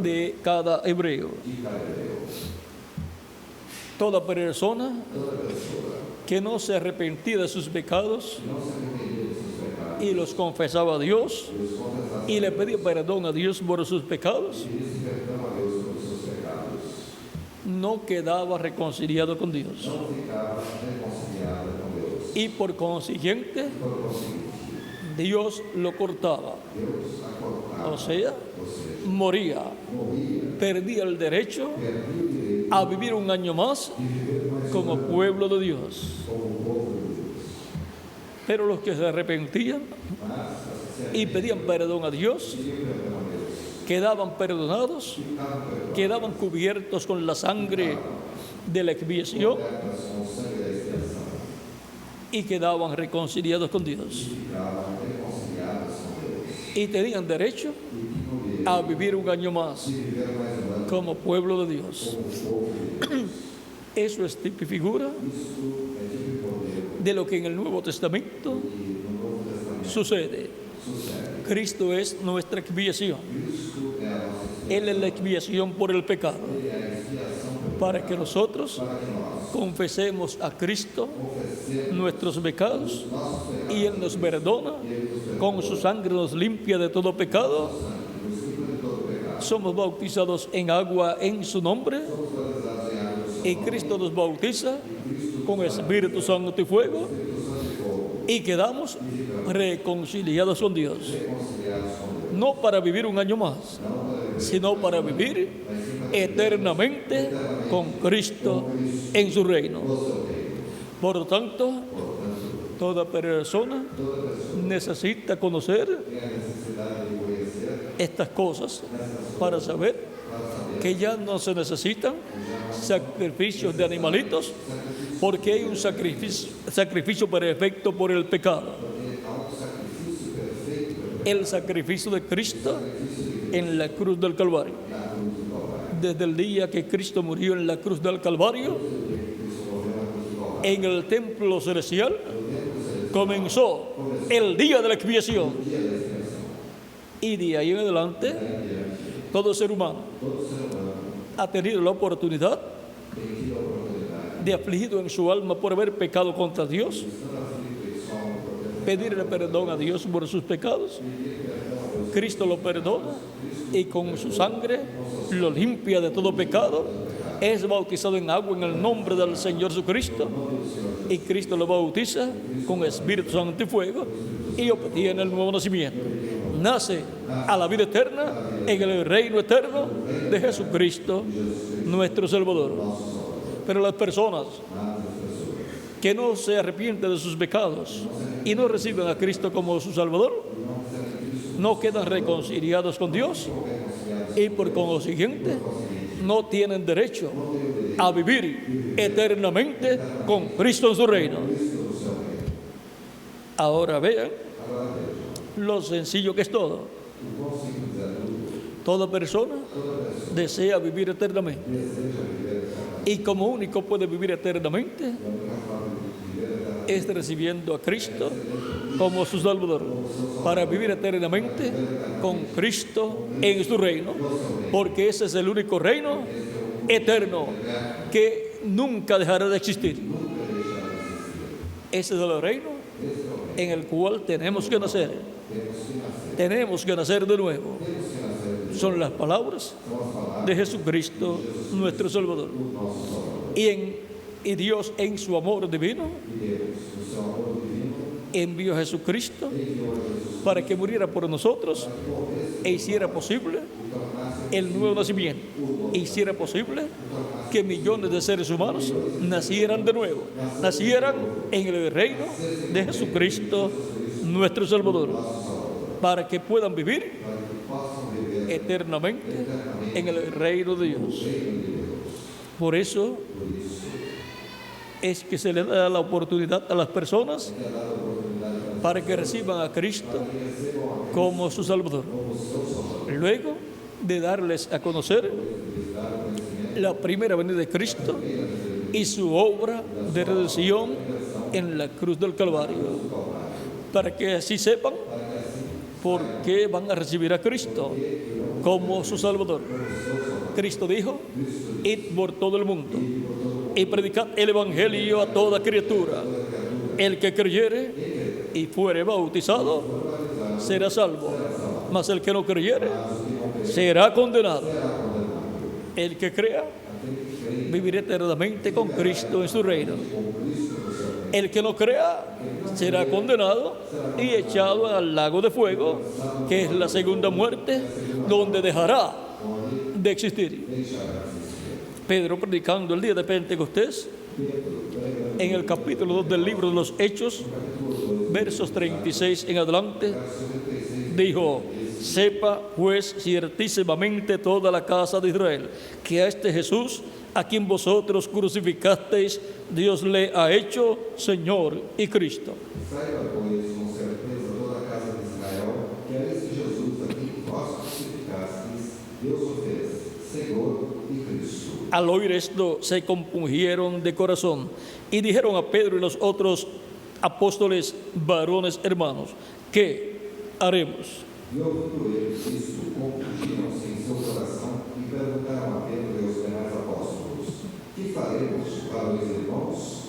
de cada hebreo. de cada hebreu, Toda persona toda pessoa que no se arrepentía de sus pecados que não se arrependia de seus pecados y los confesaba a Dios e os confessasse y le pedía perdón a Dios por sus pecados, e pedisse perdão a Deus por seus pecados, no quedaba reconciliado con Dios. não ficava reconciliada com Deus. Y por consiguiente, Por conseguinte, Dios lo cortaba. Deus a cortava, O sea, ou seja, moría, morria, perdía el derecho perdia o direito a vivir un año más de viver mais como pueblo de Dios. como povo de Deus. Pero los que se arrepentían Mas, se y pedían perdón a Dios, pediam perdão a Deus, quedaban perdonados, ficavam perdoados, quedaban cubiertos con la sangre de la expiación cobertas com o sangue da expiação, y quedaban reconciliados con Dios. ficavam reconciliados com Deus. Y tenían derecho E tinham direito a vivir un año más de viver mais um ano como pueblo de Dios. como povo de Deus. Eso es tipo y figura Isso é tipo de poder de lo que en el Nuevo Testamento que no Novo Testamento sucede. sucede. Cristo es nuestra expiación. Cristo é a nossa expiação, Él es la expiación por el pecado, Ele é a expiação pelo para que nosotros para que nós confesemos a Cristo confessemos nuestros pecados nossos pecados y Él nos perdona, e Ele nos perdoa. con su sangre nos limpia de todo pecado. Nos livra de todo pecado. Somos bautizados en agua en su nombre Somos batizados em água do y Senhor. Cristo nos bautiza Cristo con Espíritu Santo y fuego Espírito Santo e fogo, y quedamos reconciliados con Dios. reconciliados com Deus. No para vivir un año más, Não para viver, sino para vivir eternamente con Cristo en su reino. o seu reino. Por lo tanto, Portanto, toda persona toda pessoa necesita conocer tem a necessidade de conhecer estas cosas para saber que ya no se necesitan sacrificios de animalitos, porque hay un sacrificio perfecto por el pecado. porque há um sacrifício perfeito El sacrificio de Cristo en la cruz del Calvario. na cruz do Calvário. Desde el día que Cristo murió en la cruz del Calvario, Cristo morreu na cruz do Calvário. en el templo celestial comenzó el día de la expiación. Y de ahí en adelante, todo ser humano Todo ser humano ha tenido la oportunidad tem tido a oportunidade de, afligido en su alma por haber pecado contra Dios, de estar aflito em sua alma por ter pedirle perdón a Dios por sus pecados. Cristo lo perdona y con su sangre lo limpia de todo pecado. Es bautizado en agua en el nombre del Señor Jesucristo y Cristo lo bautiza con Espíritu Santo y fuego y obtiene el nuevo nacimiento. Nace a la vida eterna en el reino eterno de Jesucristo, nuestro Salvador. Pero las personas mas as pessoas que no se arrepienten de sus pecados y no reciben a Cristo como su Salvador, no quedan reconciliados con Dios y por consiguiente no tienen derecho a vivir eternamente con Cristo en su reino. Ahora vean lo sencillo que es todo. o quão simples é tudo. Toda persona Toda pessoa desea vivir eternamente deseja viver eternamente. y como único puede vivir eternamente A única forma de viver eternamente es recibiendo a Cristo como su Salvador, para vivir eternamente con Cristo en su reino, porque ese es el único reino eterno que nunca dejará de existir. Ese es el reino en el cual tenemos que nacer. Tenemos que nacer de nuevo. Son las palabras de Jesucristo, nuestro Salvador. Y Dios en su amor divino e Deus, no seu amor divino, envió a Jesucristo enviou a Jesus para que muriera por nosotros e hiciera posible el nuevo nacimiento. E hiciera posible que millones de seres humanos nacieran de nuevo, nacieran en el reino de Jesucristo, nuestro Salvador, para que puedan vivir para que possam viver eternamente en el reino de Dios. Por eso es que se le da la oportunidad a las personas para que reciban a Cristo como su Salvador. Luego de darles a conocer la primera venida de Cristo y su obra de redención en la cruz del Calvario, para que así sepan por qué van a recibir a Cristo como su Salvador. Cristo dijo: id por todo el mundo y predicad el Evangelio a toda criatura. El que creyere y fuere bautizado será salvo, mas el que no creyere será condenado. El que crea vivirá eternamente con Cristo en su reino. El que no crea será condenado y echado al lago de fuego, que es la segunda muerte, donde dejará de existir. Pedro, predicando el día de Pentecostés, en el capítulo 2 del libro de los Hechos, versos 36 en adelante, dijo: sepa pues ciertísimamente toda la casa de Israel que a este Jesús, a quien vosotros crucificasteis, Dios le ha hecho Señor y Cristo. Saiba, pois, com certeza toda a casa de Israel, que a este Jesus a quem vós crucificastes, Deus o fez Senhor e Cristo. Al oír esto se compungieron de corazón y dijeron a Pedro y los otros apóstoles: varones hermanos, ¿qué haremos? E ouvindo eles isto, compungiram-se em seu coração e perguntaram a Pedro e aos demais apóstolos: que faremos, varones irmãos?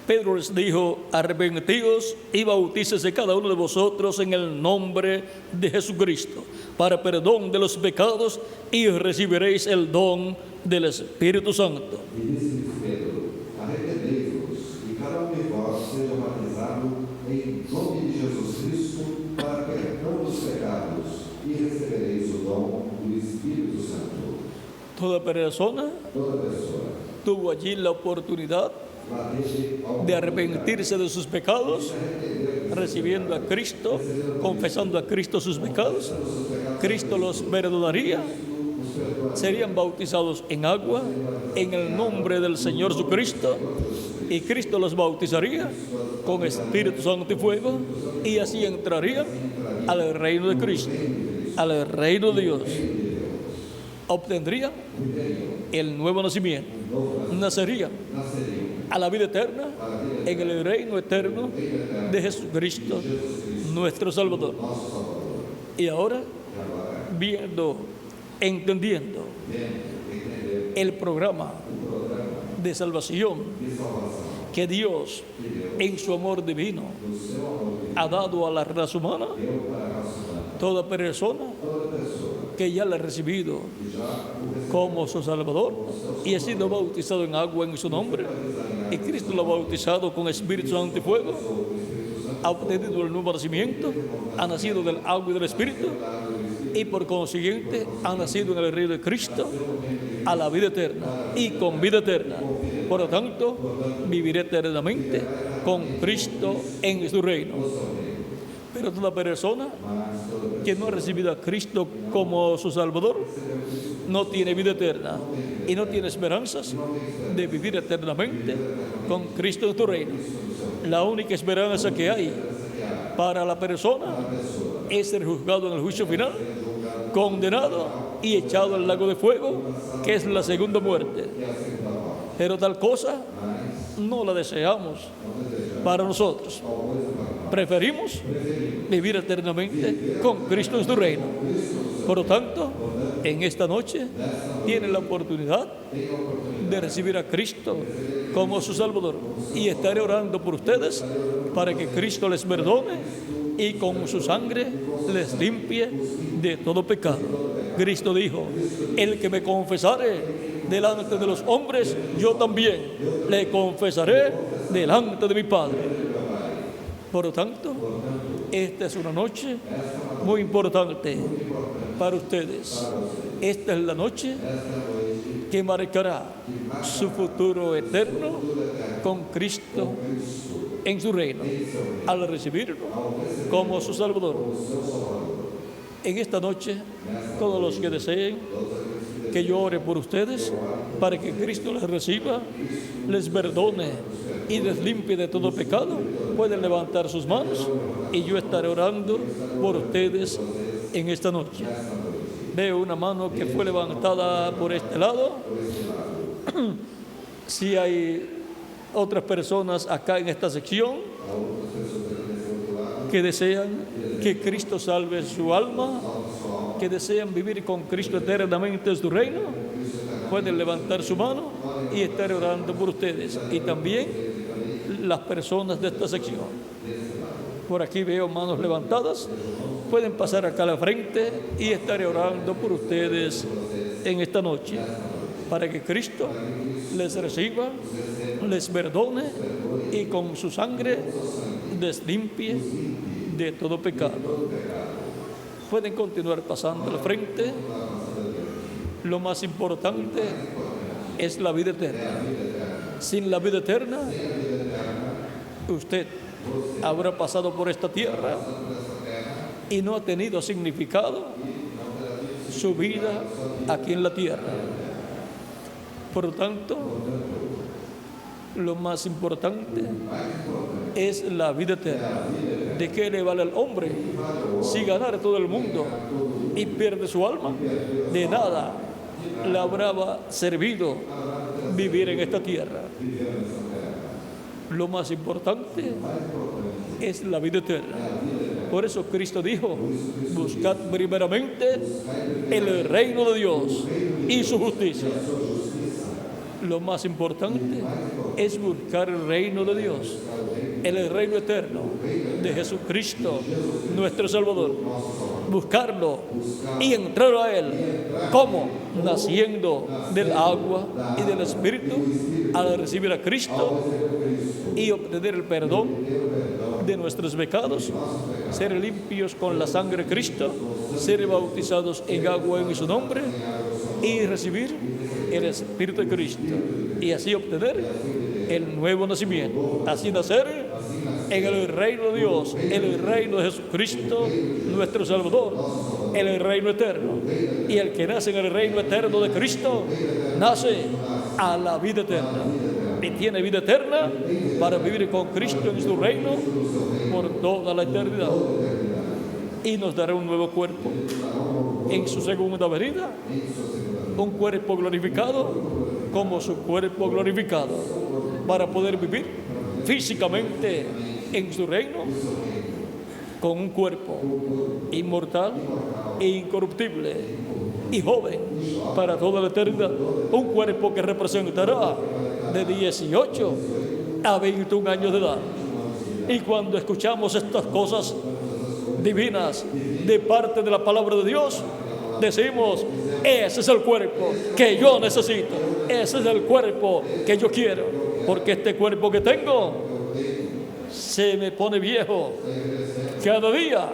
Pedro les dijo: arrepentidos y bautícese cada uno de vosotros en el nombre de Jesucristo para perdón de los pecados y recibiréis el don del Espíritu Santo. E disse-lhes Pedro: arrependei-vos e cada um de vós seja batizado em nome de Jesus Cristo para perdão dos pecados e recebereis o dom do Espírito Santo. Toda persona Toda pessoa tuvo allí la oportunidad lá teve a de arrepentirse de sus pecados, recibiendo a Cristo, confesando a Cristo sus pecados. Cristo los perdonaría, serían bautizados en agua en el nombre del Señor Jesucristo, y Cristo los bautizaría con Espíritu Santo y fuego, y así entrarían al reino de Cristo, al reino de Dios. Obtendrían el nuevo nacimiento, nacerían a la vida eterna en el reino eterno de Jesucristo, nuestro Salvador. Y ahora, viendo, entendiendo el programa de salvación que Dios en su amor divino ha dado a la raza humana, toda persona que ya la ha recibido como su Salvador y ha sido bautizado en agua en su nombre, y Cristo lo ha bautizado con Espíritu Santo y fuego, ha obtenido el nuevo nacimiento, ha nacido del agua y del Espíritu, y por consiguiente han nacido en el reino de Cristo a la vida eterna y con vida eterna. Por lo tanto, viviré eternamente con Cristo en su reino. Pero toda persona que no ha recibido a Cristo como su Salvador no tiene vida eterna y no tiene esperanzas de vivir eternamente con Cristo en su reino. La única esperanza que hay para la persona es ser juzgado en el juicio final, condenado y echado al lago de fuego, que es la segunda muerte. Pero tal cosa no la deseamos para nosotros. Preferimos vivir eternamente con Cristo en su reino. Por lo tanto, en esta noche tienen la oportunidad de recibir a Cristo como su Salvador. Y estaré orando por ustedes para que Cristo les perdone y con su sangre les limpie de todo pecado. Cristo dijo: el que me confesare delante de los hombres, yo también le confesaré delante de mi Padre. Por lo tanto, esta es una noche muy importante para ustedes. Esta es la noche que marcará su futuro eterno con Cristo en su reino, al recibirlo como su Salvador. En esta noche, todos los que deseen que yo ore por ustedes para que Cristo les reciba, les perdone y les limpie de todo pecado, pueden levantar sus manos y yo estaré orando por ustedes en esta noche. Veo una mano que fue levantada por este lado. Si hay otras personas acá en esta sección que desean que Cristo salve su alma, que desean vivir con Cristo eternamente en su reino, pueden levantar su mano y estar orando por ustedes. Y también las personas de esta sección. Por aquí veo manos levantadas. Pueden pasar acá a la frente y estaré orando por ustedes en esta noche, para que Cristo les reciba, les perdone y con su sangre les limpie de todo pecado. Pueden continuar pasando a la frente. Lo más importante es la vida eterna. Sin la vida eterna, usted habrá pasado por esta tierra y no ha tenido significado su vida aquí en la tierra. Por lo tanto, lo más importante es la vida eterna. ¿De qué le vale al hombre si ganar todo el mundo y pierde su alma? De nada le habrá servido vivir en esta tierra. Lo más importante es la vida eterna. Por eso Cristo dijo: buscad primeramente el reino de Dios y su justicia. Lo más importante es buscar el reino de Dios, el reino eterno de Jesucristo, nuestro Salvador. Buscarlo y entrar a Él. ¿Cómo? Naciendo del agua y del Espíritu, al recibir a Cristo y obtener el perdón de nuestros pecados, ser limpios con la sangre de Cristo, ser bautizados en agua en su nombre y recibir el Espíritu de Cristo, y así obtener el nuevo nacimiento, así nacer en el reino de Dios, en el reino de Jesucristo, nuestro Salvador, en el reino eterno. Y el que nace en el reino eterno de Cristo, nace a la vida eterna, y tiene vida eterna para vivir con Cristo en su reino por toda la eternidad. Y nos dará un nuevo cuerpo en su segunda venida, un cuerpo glorificado como su cuerpo glorificado, para poder vivir físicamente en su reino con un cuerpo inmortal e incorruptible y joven para toda la eternidad. Un cuerpo que representará de 18 a 21 años de edad. Y cuando escuchamos estas cosas divinas de parte de la palabra de Dios, decimos: ese es el cuerpo que yo necesito, ese es el cuerpo que yo quiero, porque este cuerpo que tengo se me pone viejo cada día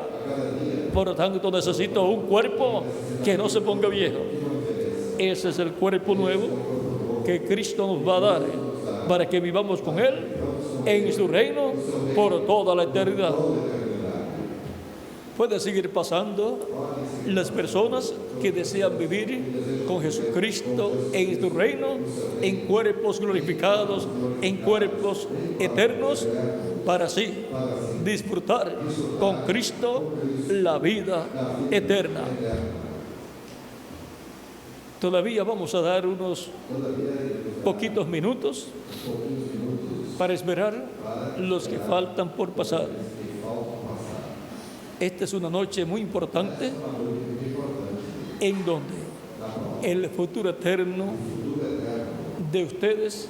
Por lo tanto, necesito un cuerpo que no se ponga viejo. Ese es el cuerpo nuevo que Cristo nos va a dar para que vivamos con Él en su reino por toda la eternidad. Puede seguir pasando las personas que desean vivir con Jesucristo en su reino, en cuerpos glorificados, en cuerpos eternos, para así disfrutar con Cristo la vida eterna. Todavía vamos a dar unos poquitos minutos para esperar los que faltan por pasar. Esta es una noche muy importante en donde el futuro eterno de ustedes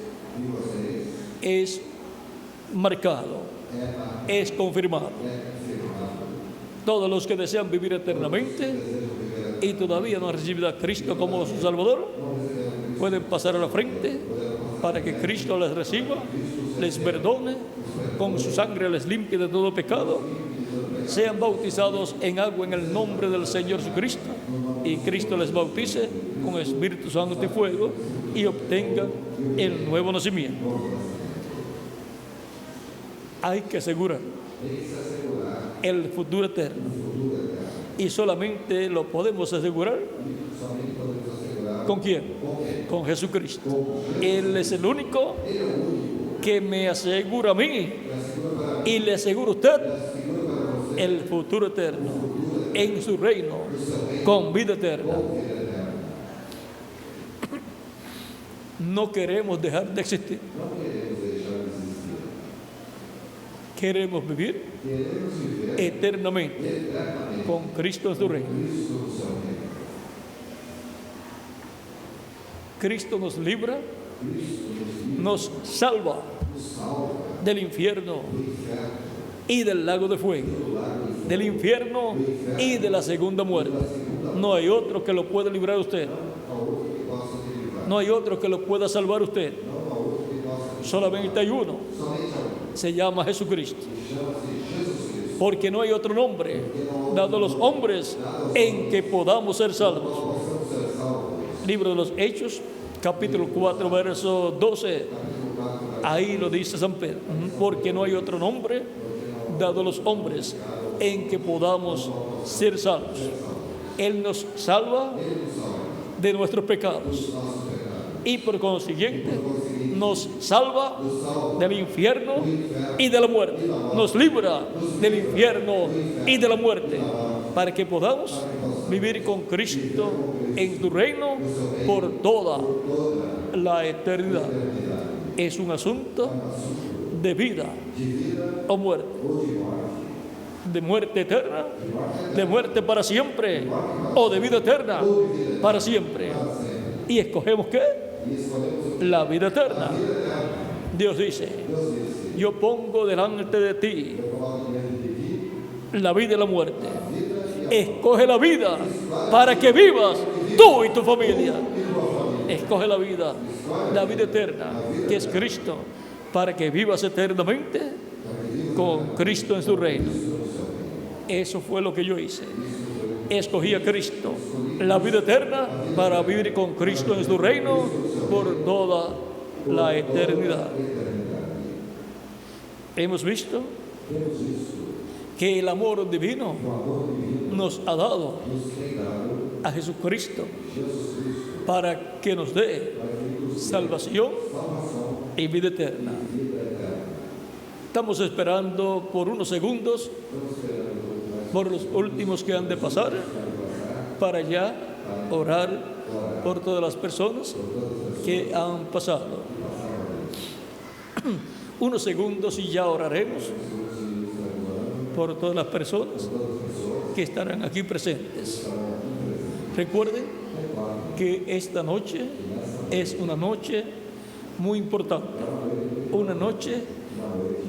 es marcado, es confirmado. Todos los que desean vivir eternamente y todavía no han recibido a Cristo como su Salvador, pueden pasar a la frente para que Cristo les reciba, les perdone, con su sangre les limpie de todo pecado, sean bautizados en agua en el nombre del Señor Jesucristo y Cristo les bautice con Espíritu Santo y fuego y obtengan el nuevo nacimiento. Hay que asegurar el futuro eterno y solamente lo podemos asegurar ¿con quién? Con Jesucristo. Él es el único que me asegura a mí y le asegura a usted el futuro eterno en su reino con vida eterna. No queremos dejar de existir. Queremos vivir eternamente con Cristo en su reino. Cristo nos libra, nos salva del infierno y del lago de fuego, del infierno y de la segunda muerte. No hay otro que lo pueda librar a usted. No hay otro que lo pueda salvar a usted. Solamente hay uno. Se llama Jesucristo. Porque no hay otro nombre dado a los hombres en que podamos ser salvos. Libro de los Hechos, capítulo 4, verso 12. Ahí lo dice San Pedro. Porque no hay otro nombre dado a los hombres en que podamos ser salvos. Él nos salva de nuestros pecados y por consiguiente nos salva del infierno y de la muerte. Nos libra del infierno y de la muerte para que podamos vivir con Cristo en tu reino por toda la eternidad. Es un asunto de vida o muerte, de muerte eterna, de muerte para siempre o de vida eterna para siempre. ¿Y escogemos qué? La vida eterna. Dios dice: yo pongo delante de ti la vida y la muerte. Escoge la vida para que vivas tú y tu familia. Escoge la vida eterna, que es Cristo, para que vivas eternamente con Cristo en su reino. Eso fue lo que yo hice. Escogí a Cristo, la vida eterna, para vivir con Cristo en su reino por toda la eternidad. Hemos visto que el amor divino nos ha dado a Jesucristo para que nos dé salvación y vida eterna. Estamos esperando por unos segundos, por los últimos que han de pasar, para ya orar por todas las personas que han pasado. Unos segundos y ya oraremos por todas las personas que estarán aquí presentes. Recuerden que esta noche es una noche muy importante, una noche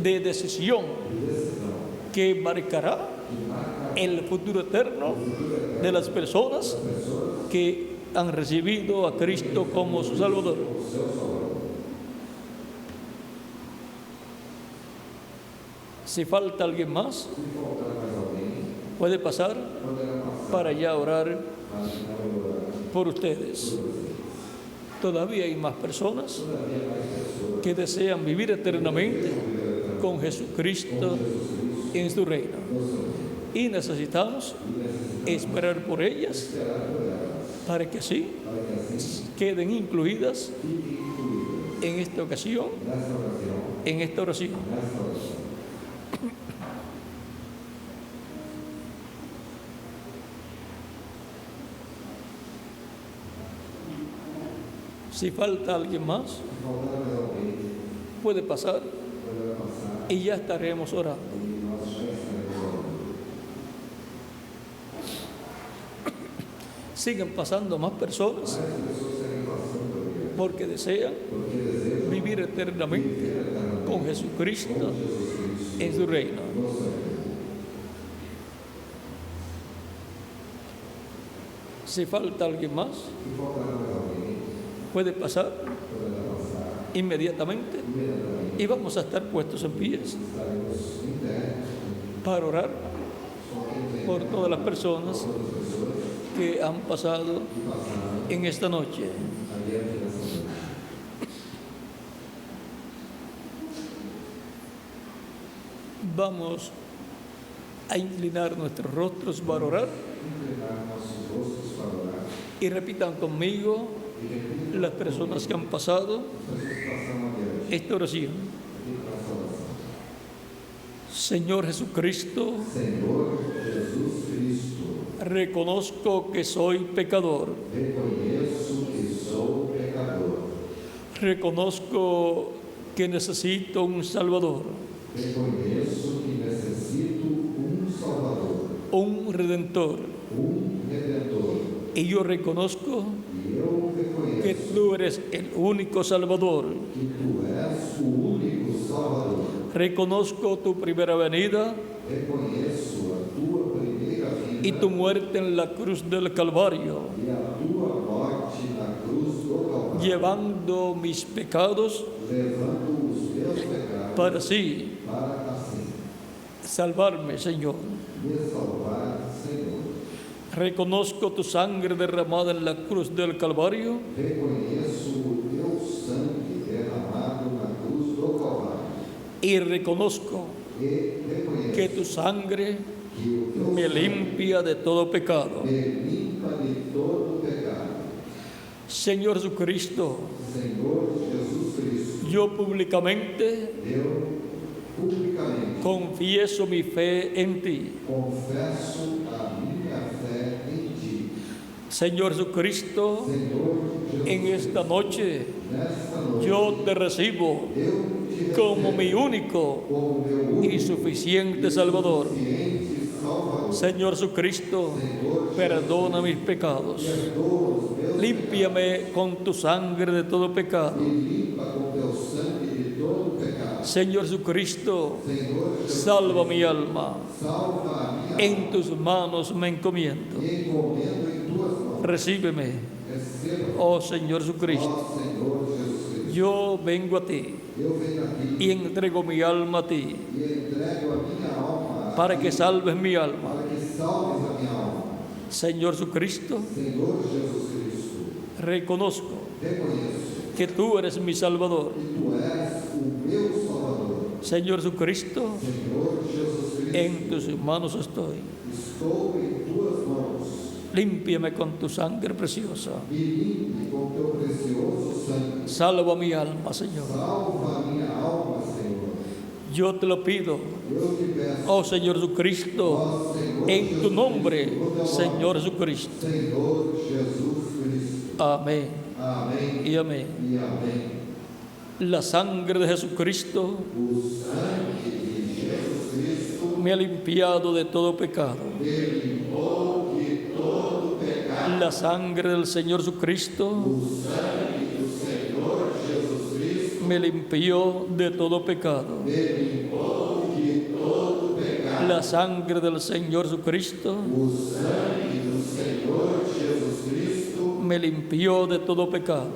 de decisión que marcará el futuro eterno de las personas que han recibido a Cristo como su Salvador. Si falta alguien más, Puede pasar para ya orar por ustedes. Todavía hay más personas que desean vivir eternamente con Jesucristo en su reino. Y necesitamos esperar por ellas para que así queden incluidas en esta ocasión, en esta oración. Si falta alguien más, puede pasar y ya estaremos orando. Siguen pasando más personas porque desean vivir eternamente con Jesucristo en su reino. Si falta alguien más, puede pasar inmediatamente y vamos a estar puestos en pies para orar por todas las personas que han pasado en esta noche. Vamos a inclinar nuestros rostros para orar y repitan conmigo las personas que han pasado esta oración. Señor Jesucristo, reconozco que soy pecador. Reconozco que necesito un Salvador. Un Redentor. Y yo reconozco que tú eres el único Salvador. Reconozco tu primera venida y tu muerte en la cruz del Calvario, llevando mis pecados para así salvarme, Señor. Reconozco tu sangre derramada en la cruz del Calvario. Y reconozco que tu sangre me limpia de todo pecado. Señor Jesucristo, yo públicamente confieso mi fe en ti. Señor Jesucristo, en esta noche yo te recibo como mi único y suficiente Salvador. Señor Jesucristo, perdona mis pecados. Límpiame con tu sangre de todo pecado. Señor Jesucristo, salva mi alma. En tus manos me encomiendo. Recíbeme, oh Señor Jesucristo. Yo vengo a ti y entrego mi alma a ti para que salves mi alma. Señor Jesucristo, reconozco que tú eres mi Salvador. Señor Jesucristo, en tus manos estoy. Límpiame con tu sangre preciosa. Salva mi alma, Señor. Yo te lo pido, oh Señor Jesucristo, en tu nombre, Señor Jesucristo. Amén. Y amén. La sangre de Jesucristo me ha limpiado de todo pecado. La sangre del Señor Jesucristo me limpió de todo pecado. La sangre del Señor Jesucristo me limpió de todo pecado.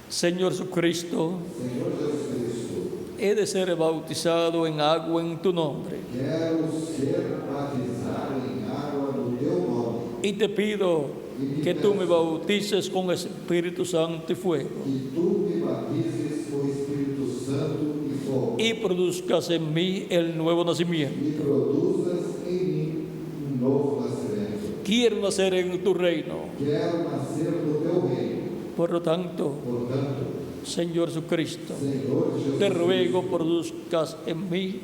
Señor Jesucristo, he de ser bautizado en agua en tu nombre. quero ser batizado em água no teu nome, Y te pido que tú me bautices con Espíritu Santo y fuego. que tu me batizes com o Espírito Santo e fogo, Y produzcas en mí el nuevo nacimiento. e produzas em mim novo nascimento. Quiero nacer en tu reino. Quero nascer no teu reino. Por lo tanto, Portanto, Señor Jesucristo, Senhor Jesus, te ruego produzcas en mí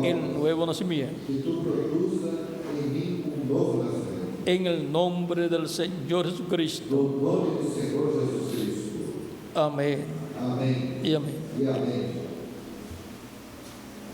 el nuevo nacimiento. que tu produza em mim novo nascimento. En el nombre del Señor Jesucristo. No nome do Senhor Jesus Cristo. Amén Amém y amén. e amém.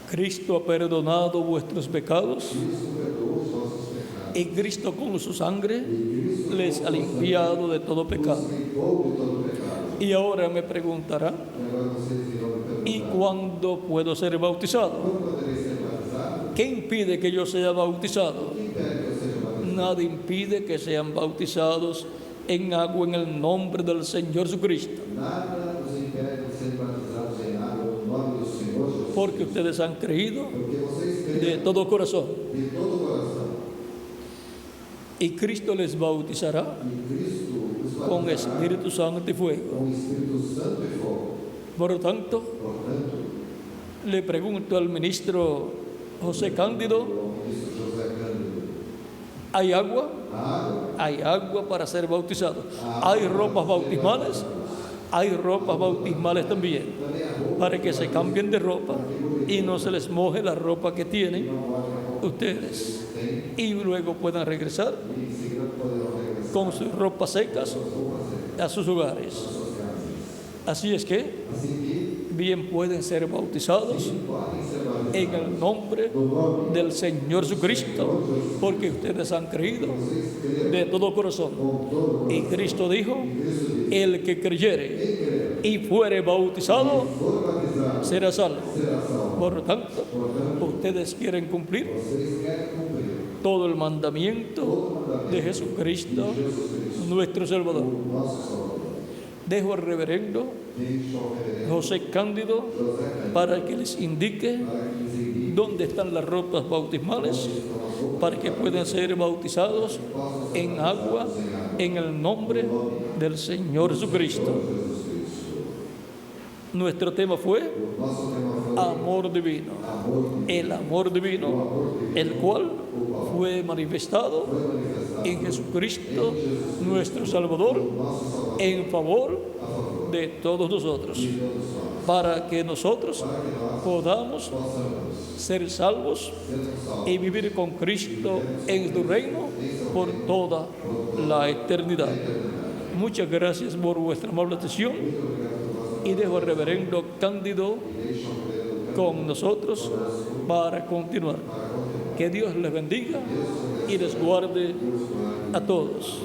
Cristo ha perdonado vuestros pecados Cristo perdoa os nossos pecados. y Cristo con su sangre E Cristo les ha limpiado de todo pecado. nos limpou de todo pecado. Y ahora me preguntarán, E agora vocês irão me ¿y perguntar: cuándo puedo ser bautizado? quando poderei ser batizado? ¿Qué impide que yo sea bautizado? O que impede que eu seja batizado? Nada impide que sean bautizados en agua en el nombre del Señor Jesucristo, Nada nos impede de ser batizados em água no nome do Senhor Jesus. porque ustedes han creído Porque vocês de creem todo corazón de todo coração. y Cristo les bautizará E Cristo os con batizará Espíritu Santo y fuego. com o Espírito Santo e fogo. Por lo tanto, Portanto, le pregunto al ministro José Cándido, o ministro José Cândido, ¿hay agua? a água, Hay agua para ser bautizado. Hay ropas bautismales. Hay ropas bautismales también, também a roupa para que se cambien de ropa y no se les moje la ropa que tienen ustedes. tem, Y luego puedan regresar e em seguida poderão regressar con sus ropas secas a sus hogares. às suas casas. Así es que Assim que bien pueden ser bautizados podem ser batizados en el nombre no nome del Señor Jesucristo, porque ustedes han creído vocês creram de todo corazón. com todo Y Cristo dijo, el que creyere y fuere bautizado for batizado será salvo. será salvo. Por lo tanto, Portanto, ustedes quieren cumplir vocês querem cumprir todo el mandamiento de Jesucristo, Jesus Cristo, nuestro Salvador. o nosso Salvador. Dejo al reverendo Deixa o reverendo José Cándido José Cândido para que les indique para que nos indique dónde están las ropas bautismales, para que puedan ser bautizados en agua en el nombre del Señor Jesucristo. Jesus Cristo. Nuestro tema fue O nosso tema foi amor divino. amor, El amor divino, el cual fue manifestado foi manifestado en Jesucristo, nuestro Salvador, nosso Salvador en favor a favor de todos nosotros, de todos nós, para que nosotros para que nós podamos possamos ser salvos sermos salvos y vivir con Cristo en su reino por toda la eternidad. Muchas gracias por vuestra amable atención y dejo al reverendo Cándido con nosotros para continuar. Que Dios les bendiga y les guarde a todos.